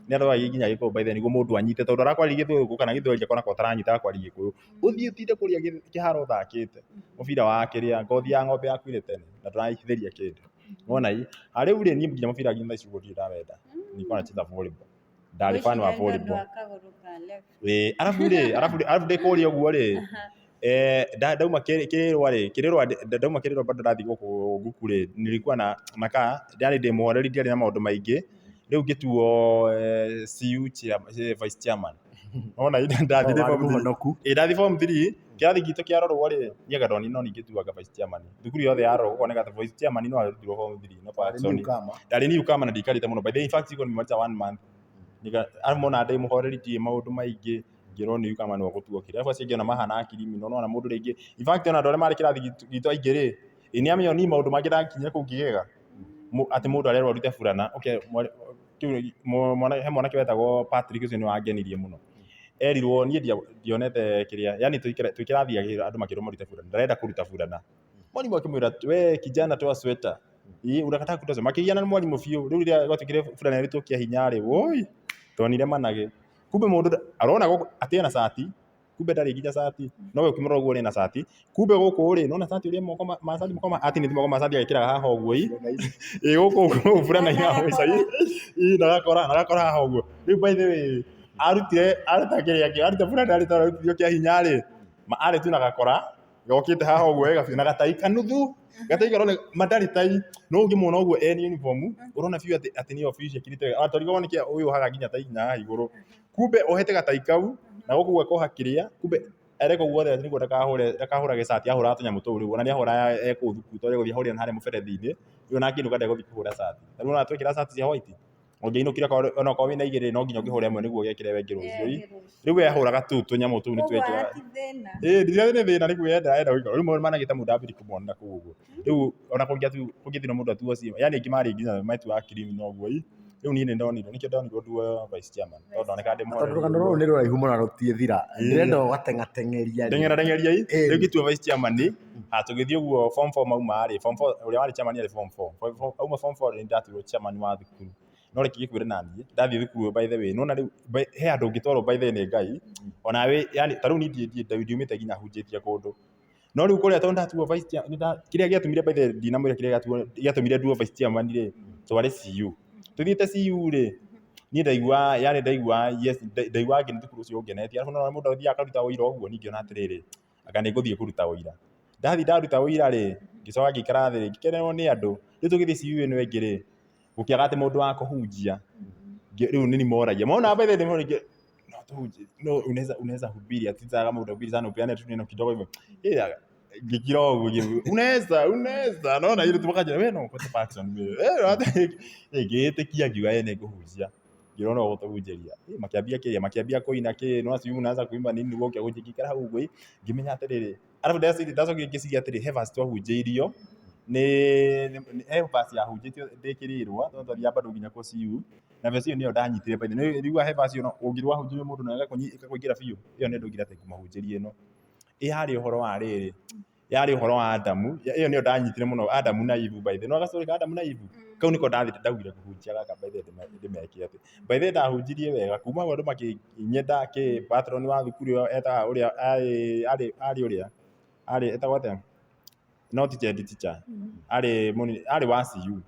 ni atwa nginya gikuyu by the niguo mundu anyite tondu arakwarire githugu kana githweri akona ko taranyita akwarire gikuyu uthii utinde kuria kiharo thakite mubira wa kiria ngothi ya ng'ombe yakuire tene na turahithiria kindu wona hii ariu ri ni nginya mubira nginya icio guthii ndawenda nilikuwa nacheza volleyball ndari fan wa volleyball arafu ndikuria uguo ri ndauma kirerwa bado ndathi guku nguku ri nilikuwa na makaa ndari ndi muhoreri ndiari na maundu maingi riu ngituo CU vice chairman ona ida ndathi form 3 kiathi gitu kiarorwo ri niaga ndoni no ningituaga vice chairman thukuru yothe yarorwo kuoneka ta vice chairman no arutirwo form 3 no Paxson ndari ni ukama na ndikarite muno by the in fact iko ni mwacha 1 month nika armona ndai muhoreri tie maundu maingi ngiro ni ukama no gutuo kire afa ciengiona mahana akirimi no na mundu ringi in fact ona ndore mari kirathi gitu aingi ri ini amenyo ni maundu mangi ndakinya ku ngigega ati mundu arerwo rute furana okay mwana kiwetagwo Patrick ucio ni wangenirie muno erirwo nie ndionete kiria yani twikirathia andu makirwo rute furana ndarenda kuruta furana mwalimu akimwira we kijana toa sweta unakataka kutoa makiana mwalimu biu riu ria gwatukire furana ritu kia hinya ri woi tonire manage kumbe mundu arona atiena sati kumbe ndari nginya sati no we ukimura uguo ri na sati kumbe guku ri no na sati ri moko masati moko ati ni moko masati agikira haha uguo guku furana ya wisa nagakora haha uguo riu by the way aruta furana arutithio kia hinya ri ari tu nagakora gokite haha uguo wega na gatai kanuthu gatai garone mandari tai no ngimona uguo en uniform urona biu ati ni official kirite atorigo woni kia uyu haga nginya tai nya iguru kumbe ohete gatai kau na guku ko hakiria kumbe ere ko guothe niguo ndakahũra gĩcati ahũra tũnyamũ tũu rĩu ona nĩ ahũra ekũu thukuru tondũ gũthiĩ ahũrĩra harĩa mũberethi-inĩ rĩu ona akĩinũka ndegũthiĩ kũhũra cati rĩu ona twĩkĩra cati cia white ũngĩinũkire ona korwo wĩna igĩrĩ no nginya ũngĩhũra ĩmwe nĩguo ũgekĩre wengĩ rũciũ rĩu yahũraga tũnyamũ tũu nĩ twekĩra ndithia nĩ thĩna nĩguo yenda gũikara rĩu maũndũ managĩte mũndũ ambĩrĩria kũmonera kũu ũguo rĩu ona kũngĩthiĩ na mũndũ atuo ciama yani aingĩ marĩ nginya maituaga kirimi ũguo rĩu niĩ nĩ ndonire nĩkĩo ndonirwo nduo vice chairman tondũ ndoneka ndĩ tondũ rũgano rũrũ nĩ rũraihu mũno rũtiĩthira ndĩrenda ũgateng'ateng'eria ndeng'eria rĩu ngĩtua vice chairman tũgĩthiĩ ũguo form 4 mauma form 4 ũrĩa warĩ chairman arĩ form 4 auma form 4 nĩ ndatuirwo chairman wa thukuru no reke gĩkuĩre na niĩ ndathiĩ thukuru by the way nona rĩu he andũ ũngĩtwarwo by the way nĩ Ngai onawe yani ta rĩu niĩ ndiumĩte nginya hunjĩtie kũndũ no rĩu kũrĩa tondũ ndatuo vice chairman kĩrĩa gĩatũmire by the way ndinamwĩra kĩrĩa gĩatũmire nduo vice chairman rĩ twarĩ CU tuthiĩte CU rĩ niĩ ndaigua yes ndaigua nginya thukuru ũcio ũngenetie arabu no mũndũ athiĩ akaruta ũira ũguo ningĩ ona atĩrĩrĩ anga nĩ ngũthiĩ kũruta ũira ndaruta ũira rĩ ngĩcoka ngĩikara thĩ ngĩkenerwo nĩ andũ rĩu tũgĩthiĩ CU ĩno ĩngĩ rĩ gũkĩaga atĩ mũndũ wa kũhunjia rĩu nĩ moragia maona by the way nĩ no tuhunjie no unaweza hubiri atitaka mũndũ hubiri sana upeane tu neno kidogo hivyo ngikira ũguo unaweza naona ile tupakaje wewe no kwa Paxson ngĩĩtĩkia ngiuga nĩ ngũhunjia ngĩrona gũtũhunjĩria makiambia kũina no acio unaanza kuimba nini niguo ũkĩa gũjikara hau ũguo ngĩmenya atĩrĩrĩ arabu ndacokire ngĩciria atĩrĩ he verse twahunjĩirio nĩ he verse yahunjĩtio ndĩkĩrĩirwo tondũ twathia bado nginya kũ CU na verse ĩyo nĩyo ndanyitire by the way rĩu he verse ĩyo ũngĩrwo ahunjĩrio mũndũ na ĩgakũingĩra biũ ĩyo nĩ ndũngĩra atĩ kũmahunjĩrie ĩno yarĩ ũhoro wa rĩrĩ yarĩ ũhoro wa Adamu ĩyo nĩyo ndanyitire mũno Adamu na Eve by the way no gacory ka Adamu na Eve kau niko ndaugire kũhunjia gaka by the way ndĩmeke atĩ by the way ndahunjirie wega kuma andũ makĩnyenda kĩ patron wa thukuru ĩyo etaga ũrĩa arĩ etagwo atĩa no teacher arĩ wa CU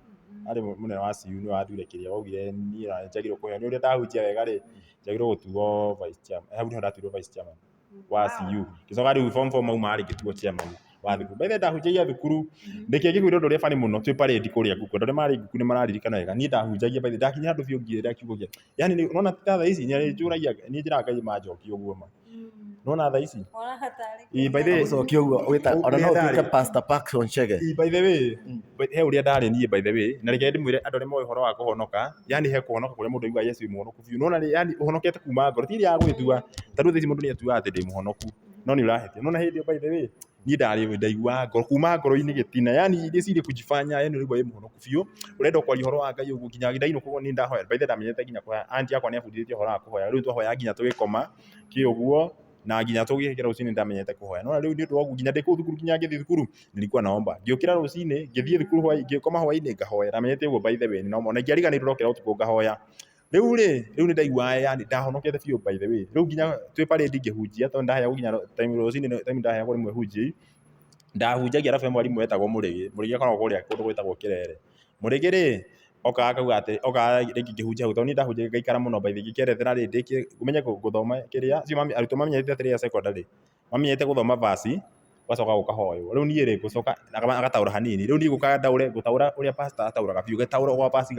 arĩ mũnene wa CU nĩ wathire kĩrĩa waugire niĩ njagĩrĩirwo kũheo nĩ ũrĩa ndahunjia wega rĩ njagĩrĩirwo gũtuo vice chairman hau nĩho ndatuirwo vice chairman wa CU gĩcoka rĩu form 4 mauma rĩ ngĩtuo chairman wa thukuru by the way ndahunjagia thukuru ndĩkĩ ngĩkwĩra ũndũ ũrĩa bani mũno twĩ parade kũrĩa nguko ndore marĩ nguku nĩ mararirikana wega niĩ ndahunjagia by the way ndakinya handũ biũ ngĩrĩra kiugo gĩa yani nĩona tha ici nĩ njũragia niĩ njĩraga Ngai manjokie ũguo ma nona tha ici by the way ũcokia ũguo wĩta ona no ũtuĩke pastor Paxson Chege by the way he ũrĩa ndarĩ niĩ by the way na reke ndĩmwĩre andũ arĩa moĩ ũhoro wa kũhonoka yani he kũhonoka kũrĩa mũndũ aigua Yesu mũhonoku biũ nona yani ũhonokete kuma ngoro ti ya gwĩtua ta rĩu thaici mũndũ nĩ atuaga atĩ ndĩ mũhonoku no nĩ ũrahetia nona hĩndĩ by the way niĩ ndarĩ ndaigua ngoro kuma ngoro-inĩ gĩtina yani iria cirĩ kujifanya yani nĩguo ĩ mũhonoku biũ ũrenda kwaria ũhoro wa Ngai ũguo nginya ndainũka nĩ ndahoya by the way ndamenyete nginya kũhoya anti yakwa nĩ abundithĩtie ũhoro wa kũhoya rĩu twahoya nginya tũgĩkoma kĩ ũguo na nginya tũgĩkĩra rũcinĩ ndamenyete kũhoya no rĩu nĩ ũndũ wa nginya ndĩkũ thukuru nginya ngĩthiĩ thukuru nilikuwa naomba ngĩũkĩra rũcinĩ ngĩthiĩ thukuru ngĩkoma hwaĩ-inĩ ngahoya ndamenyete ũguo by the way no na ngĩariganĩirwo ndokĩra ũtukũ ngahoya rĩu nĩ ndaigua yani ndahonokete biũ by the way rĩu nginya twĩ parade ngĩhunjia tondũ ndaheagwo nginya time rũcinĩ time ndaheagwo rĩmwe hunjia ndahunjagia arabu mwarimũ wetagwo mũrĩgi akoragwo kũrĩa kũndũ gwĩtagwo kĩrere mũrĩgi rĩ okaga akauga atĩ okaga rĩngĩ ngĩhunjia hau tondũ niĩ ndahunjagia ngaikara mũno by the way ngĩkerethera rĩ ndĩkie ũmenye gũthoma kĩrĩa cio arutwo mamenyete atĩrĩa secondary mamenyete gũthoma vaci gacoka gũkahoywo rĩu niĩ rĩ gũcoka agataũra hanini rĩu niĩ gũtaũra ũrĩa pastor ataũraga biũ gataũra gwa vaci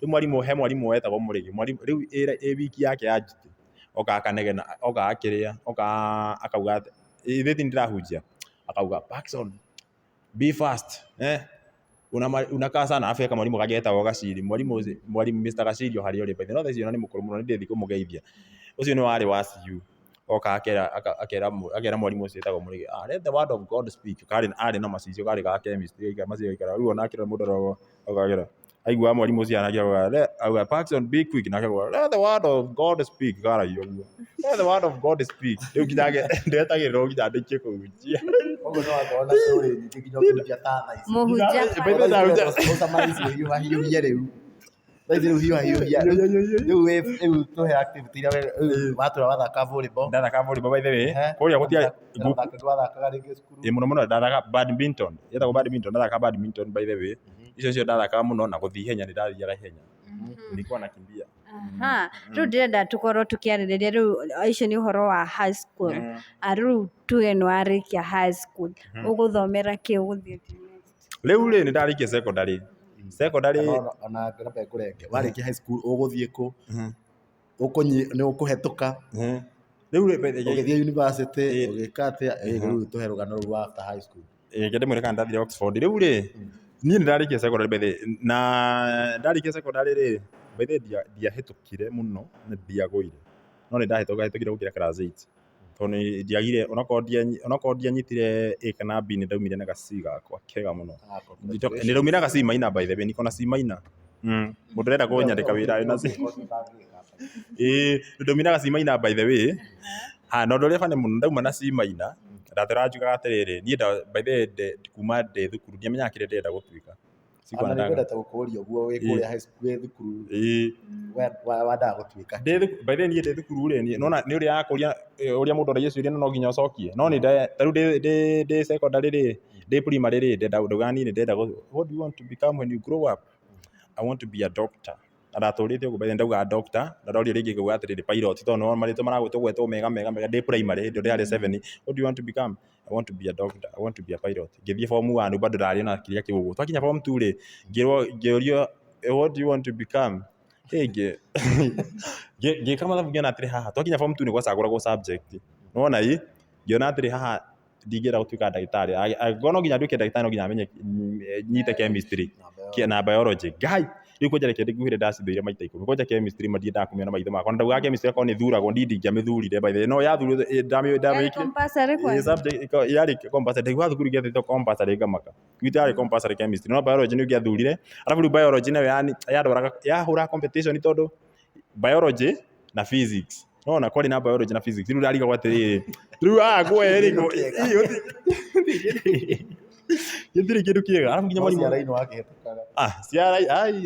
rĩu mwarimũ he mwarimũ wetagwo mũrĩgi rĩu ĩ wiki yake ya njiti okaga akanegena okaga kĩrĩa okaga akauga ithe ti ndĩrahunjia akauga Paxson be fast unakaa sana afya mwalimu kagetagwo Gaciri mwalimu Mr Gaciri harĩ ũrĩ bethe no thaici ona nĩ mũkũrũ mũno nĩ ndĩthi kũmũgeithia ũcio nĩ warĩ wa CU oka akera mwalimu ũcio etagwo mũrĩgi let the word of God speak arĩ na macicio karĩ ga chemistry macio ikara rĩu ona akĩra mũndũ akagera aigua mwalimu ũcio anagĩa Paxson be quick na akagwa let the word of God speak karagia ũguo let the word of God speak rĩu nginya ndetagĩrĩrwo nginya ndĩkie kũhunjia ũguo no akorwo na story nyingĩ nginya ũkĩrutia ta tha ici mũhunjia hiũhia rĩu thaici rĩu hiũhia rĩu tũhe activity iria watũra wathaka volleyball ndathaka volleyball by the way kũrĩa gũtiarĩ wathakaga rĩngĩ cukuru mũno mũno ndathaka badminton yetagwo badminton ndathaka badminton by the way icio ndathakaga mũno na gũthiĩ ihenya nĩ ndathiaga ihenya nilikuwa nakimbia rĩu ndĩrenda tũkorwo tũkĩarĩrĩria rĩu icio nĩ ũhoro wa high school rĩu tuge nĩ warĩkia high school ũgũthomera kĩ ũgũthiĩ rĩu nĩ ndarĩkia secondary ona ngĩrambe ngũrenge warĩkia high school ũgũthiĩ kũ nĩ ũkũhetũka riu ũgĩthiĩ university ũgĩka atĩa rĩu tũhe rũgano rwa after high school kende mwĩre kana ndathire Oxford riu rĩ niĩ nĩndarĩkia secondary by the na ndarĩkia secondary rĩ by the ndiahĩtũkire mũno na ndiagũire no nĩndahĩtũkire gũkĩra class 8 tondũ ndiagire onokorwo ndianyitire A kana B nĩndaumire na C gakwa kega mũno nĩndaumire na C minor by the way niko na C minor mũndũ ũrenda kũnyandĩka wĩra na C nĩndaumire na C minor by the way na ũndũ ũrĩa bane mũno ndauma na C minor ndatũra njugaga atĩrĩrĩ niĩ by the way kuma ndĩ thukuru ndiamenyaga kĩrĩa ndĩrenda gũtuĩka nĩngwendete gũkũria ũguo wĩ kũrĩa high school wĩ thukuru wendaga gũtuĩka by the way niĩ ndĩ thukuru rĩ nona nĩ ũrĩa yakũria ũrĩa mũndũ aragia ciũria no nginya ũcokie no nĩ tarĩu ndĩ secondary rĩ ndĩ primary rĩ ndauga niĩ ndĩrenda what do you want to become when you grow up? I want to be a doctor. Aratũrĩte ũguo by the ndauga doctor na ndorio rĩngĩ ngauga atĩrĩrĩ pilot tondũ no marĩtwa maragwĩtwo mega ndĩ primary ndĩ yarĩ 7 what do you want to become? I want to be a doctor. I want to be a pilot. Ngĩthiĩ form 1 bado ndarĩ na kĩrĩa kĩu ũguo twakinya form 2 rĩ ngĩũrio what do you want to become? Ngĩka mathabu ngĩona atĩrĩ haha twakinya form 2 nĩ gwacagũragwo subject nĩwona ngĩona atĩrĩ haha ndingĩenda gũtuĩka ndagĩtarĩ angĩkorwo no nginya nduĩke ndagĩtarĩ no nginya menye nyite chemistry na biology ngai rĩu kwanja reke ndĩguhĩre ndacithũire maita 10 kwanja chemistry ndiendaga kũmĩona maitho makwa ndauga chemistry akorwo nĩ thuragwo ndingĩamĩthurire by the way no yathurwo ndamĩkire subject yarĩ compulsory ndaigua thukuru igĩathĩtwo compulsory ngamaka gwitũ yarĩ compulsory chemistry no biology nĩ ũngĩathurire arabu rĩu biology nayo yahũra competition tondũ biology na physics no kwari na biology na physics rĩu ndarigagwo atĩrĩrĩ rĩu ngwe gĩtirĩ kĩndũ kĩega arabu nginya mwarimũ ciara-inĩ wakĩhĩtũkaga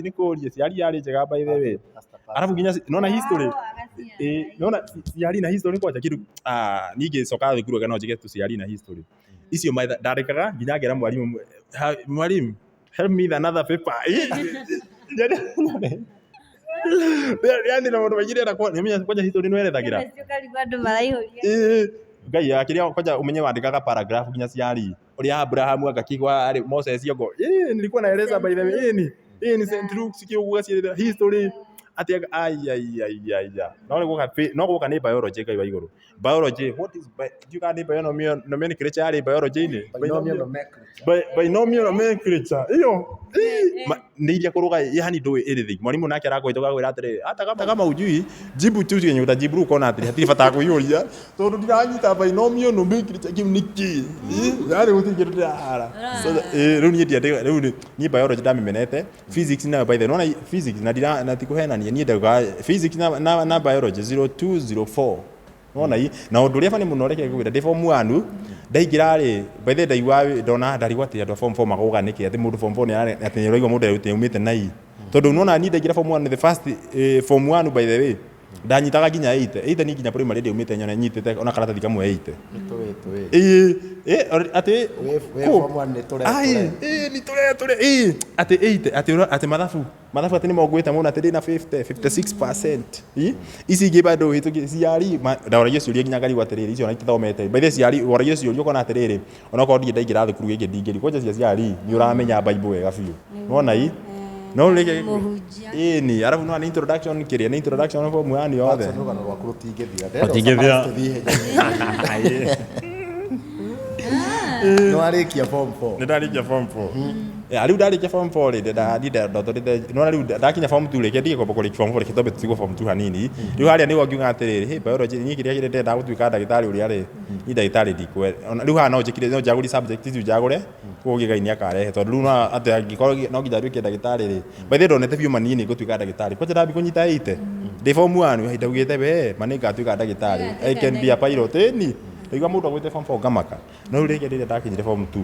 nĩ kũria ciari yarĩ njega by the way arabu nginya nona history nona ciari na history kwanja kĩndũ ningĩ coka thukuru no njige tu ciari na history icio ndarĩkaga nginya ngera mwarimũ help me with another paper yani na mũndũ maingĩ ndĩrenda kwanja history nĩ werethagĩra ngai akĩrĩa kwanja ũmenye wandĩkaga paragraph nginya ciari ũrĩa Abraham agakigwa Moses yogo nilikuwa naeleza by the way ni St. Luke sikioguga cieleza history ati no gũka nĩ biology ngai wa igũrũ biology what is you can binomial nomenclature biology ni binomial nomenclature iyo nĩ iria kũruga yani ndũĩ anything mwarimũ nake arakwĩtoga gwĩra atĩrĩ hata kama ujui jibu tu yenye utajibu ukaona atĩrĩ hatirĩ bata kũiyũria tondũ ndiranyita binomial nomenclature kiu niki yani gũtirĩ ndĩrahara rĩu niĩ ndiandĩka rĩu niĩ biology ndamĩmenete physics na by the way physics na tikũhenania niĩ ndauga physics na biology 0204 nona na ũndũ ũrĩa bani mũno reke gwĩra ndĩ form 1 ndaingĩra rĩ by the ndaigua ndona ndarigwa atĩ andũ form 4 magũga nĩkĩ atĩ mũndũ form 4 nĩ atĩ nĩ ũraigua mũndũ umĩte na tondũ nona niĩ ndaingĩra form 1 the first form 1 by the way ndanyitaga nginya 8 ni nginya primary ndio umĩte nyona nyitĩte ona karatathi kamwe 8 atĩ form 1 nĩ tũre ni tũre atĩ mathabu atĩ nĩ mogwĩte mũno atĩ ndĩna 56% ici ingĩ bado hĩtũki ciari ndaũragia ciũria nginya ngarigwo atĩrĩrĩ icio ona itithomete by the ciari ũragia ciũria ũkona atĩrĩrĩ onakorwo ndaingĩra thukuru gĩkĩ ndingĩri kwanja cia ciari nĩ ũramenya Bible wega biũ wona no reke ni arabu no ni introduction kĩrĩa ni introduction form 1 yothe rũgano rwaku rũtingĩthira no arĩkia form 4 ndarĩkia form 4 rĩu ndarĩkia form 4 rĩ no rĩu ndakinya form 2 rĩke ndige kwamba kũrĩkia form 4 rĩke tombe tũtigwo form 2 hanini rĩu harĩa nĩguo ngiuga atĩrĩrĩ biology niĩ kĩrĩa ndĩrenda gũtuĩka ndagĩtarĩ ũrĩa rĩ ni ndagĩtarĩ ndikwe rĩu haha no njĩkire no njagũri subject icio njagũre kũgĩ Ngai nĩ akarehe tondũ rĩu no atĩ angĩkorwo no nginya nduĩke ndagĩtarĩ rĩ by the ndonete biũ mani nĩ ngũtuĩka ndagĩtarĩ kwanja ndambi kũnyita 8 ndĩ form 1 ndaugĩte we mani ngatuĩka ndagĩtarĩ I can be a pilot ni igwa mũndũ agwĩte form 4 ngamaka no rĩu rĩngĩ rĩrĩa ndakinyire form 2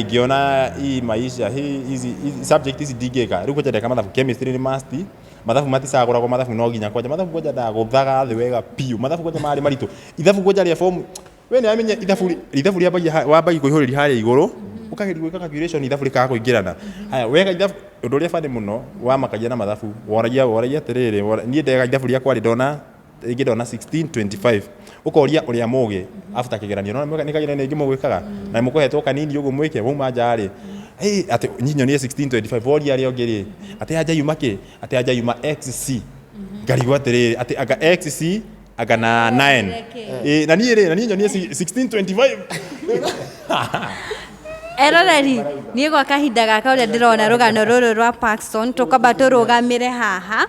ngĩona maisha hizi subject ici ndingĩka rĩu kwanja ndeka mathabu chemistry nĩ must mathabu maticagũragwo mathabu no nginya kwanja mathabu kwanja ndagũthaga thĩ wega piũ mathabu kwanja marĩ maritũ ithabu kwanja rĩa form we nĩ amenya ithabu rĩa wambagia kũihũrĩria harĩa igũrũ ũkageria gwĩka calculation ithabu rĩkaga kũingĩrana haya wega ithabu ũndũ ũrĩa bani mũno wamakagia na mathabu woragia atĩrĩrĩ niĩ ndega ithabu rĩakwa ndona 1625 ukoria uria moge after kigeranio no nĩ kageranio ingĩ mũgwĩkaga na mũkohetwo kanini ũguo mwĩke wauma njarĩ atĩ nyinyo nĩ 1625 woria arĩa ũngĩ ati anja yuma xc ngarigwo atĩrĩrĩ atĩ anga xc akana 9 na niĩ nyonie 1625 eroreri niĩ gwa kahinda gaka ũrĩa ndĩrona rũgano rũrũ rwa Paxson tũkwamba tũrũgamĩre haha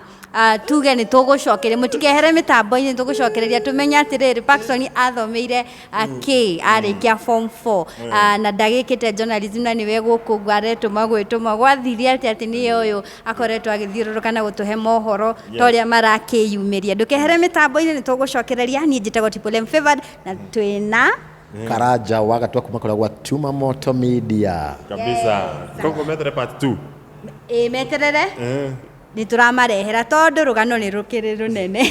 tuge nĩ tũgũcokeria mũtikehere mĩtambo-inĩ tũgũcokereria tũmenye atĩrĩrĩ Paxson athomeire kĩ arĩkia form 4 na ndagĩkĩte journalism na nĩwe gũkũ aretũma gwĩtũma gwathirie atĩ nĩye ũyũ akoretwo agĩthiũrũrũka na gũtũhe mohoro ta ũrĩa marakĩyumĩria ndũkehere mĩtambo-inĩ nĩ tũgũcokereria niĩ njĩtagwo Tipolem Favored na twĩna Karanja wagatwa kuma kwa Tukimucaria Media kabisa kongo metere part 2 meterere nĩ tũramarehera tondũ rũgano nĩ rũkĩrĩ rũnene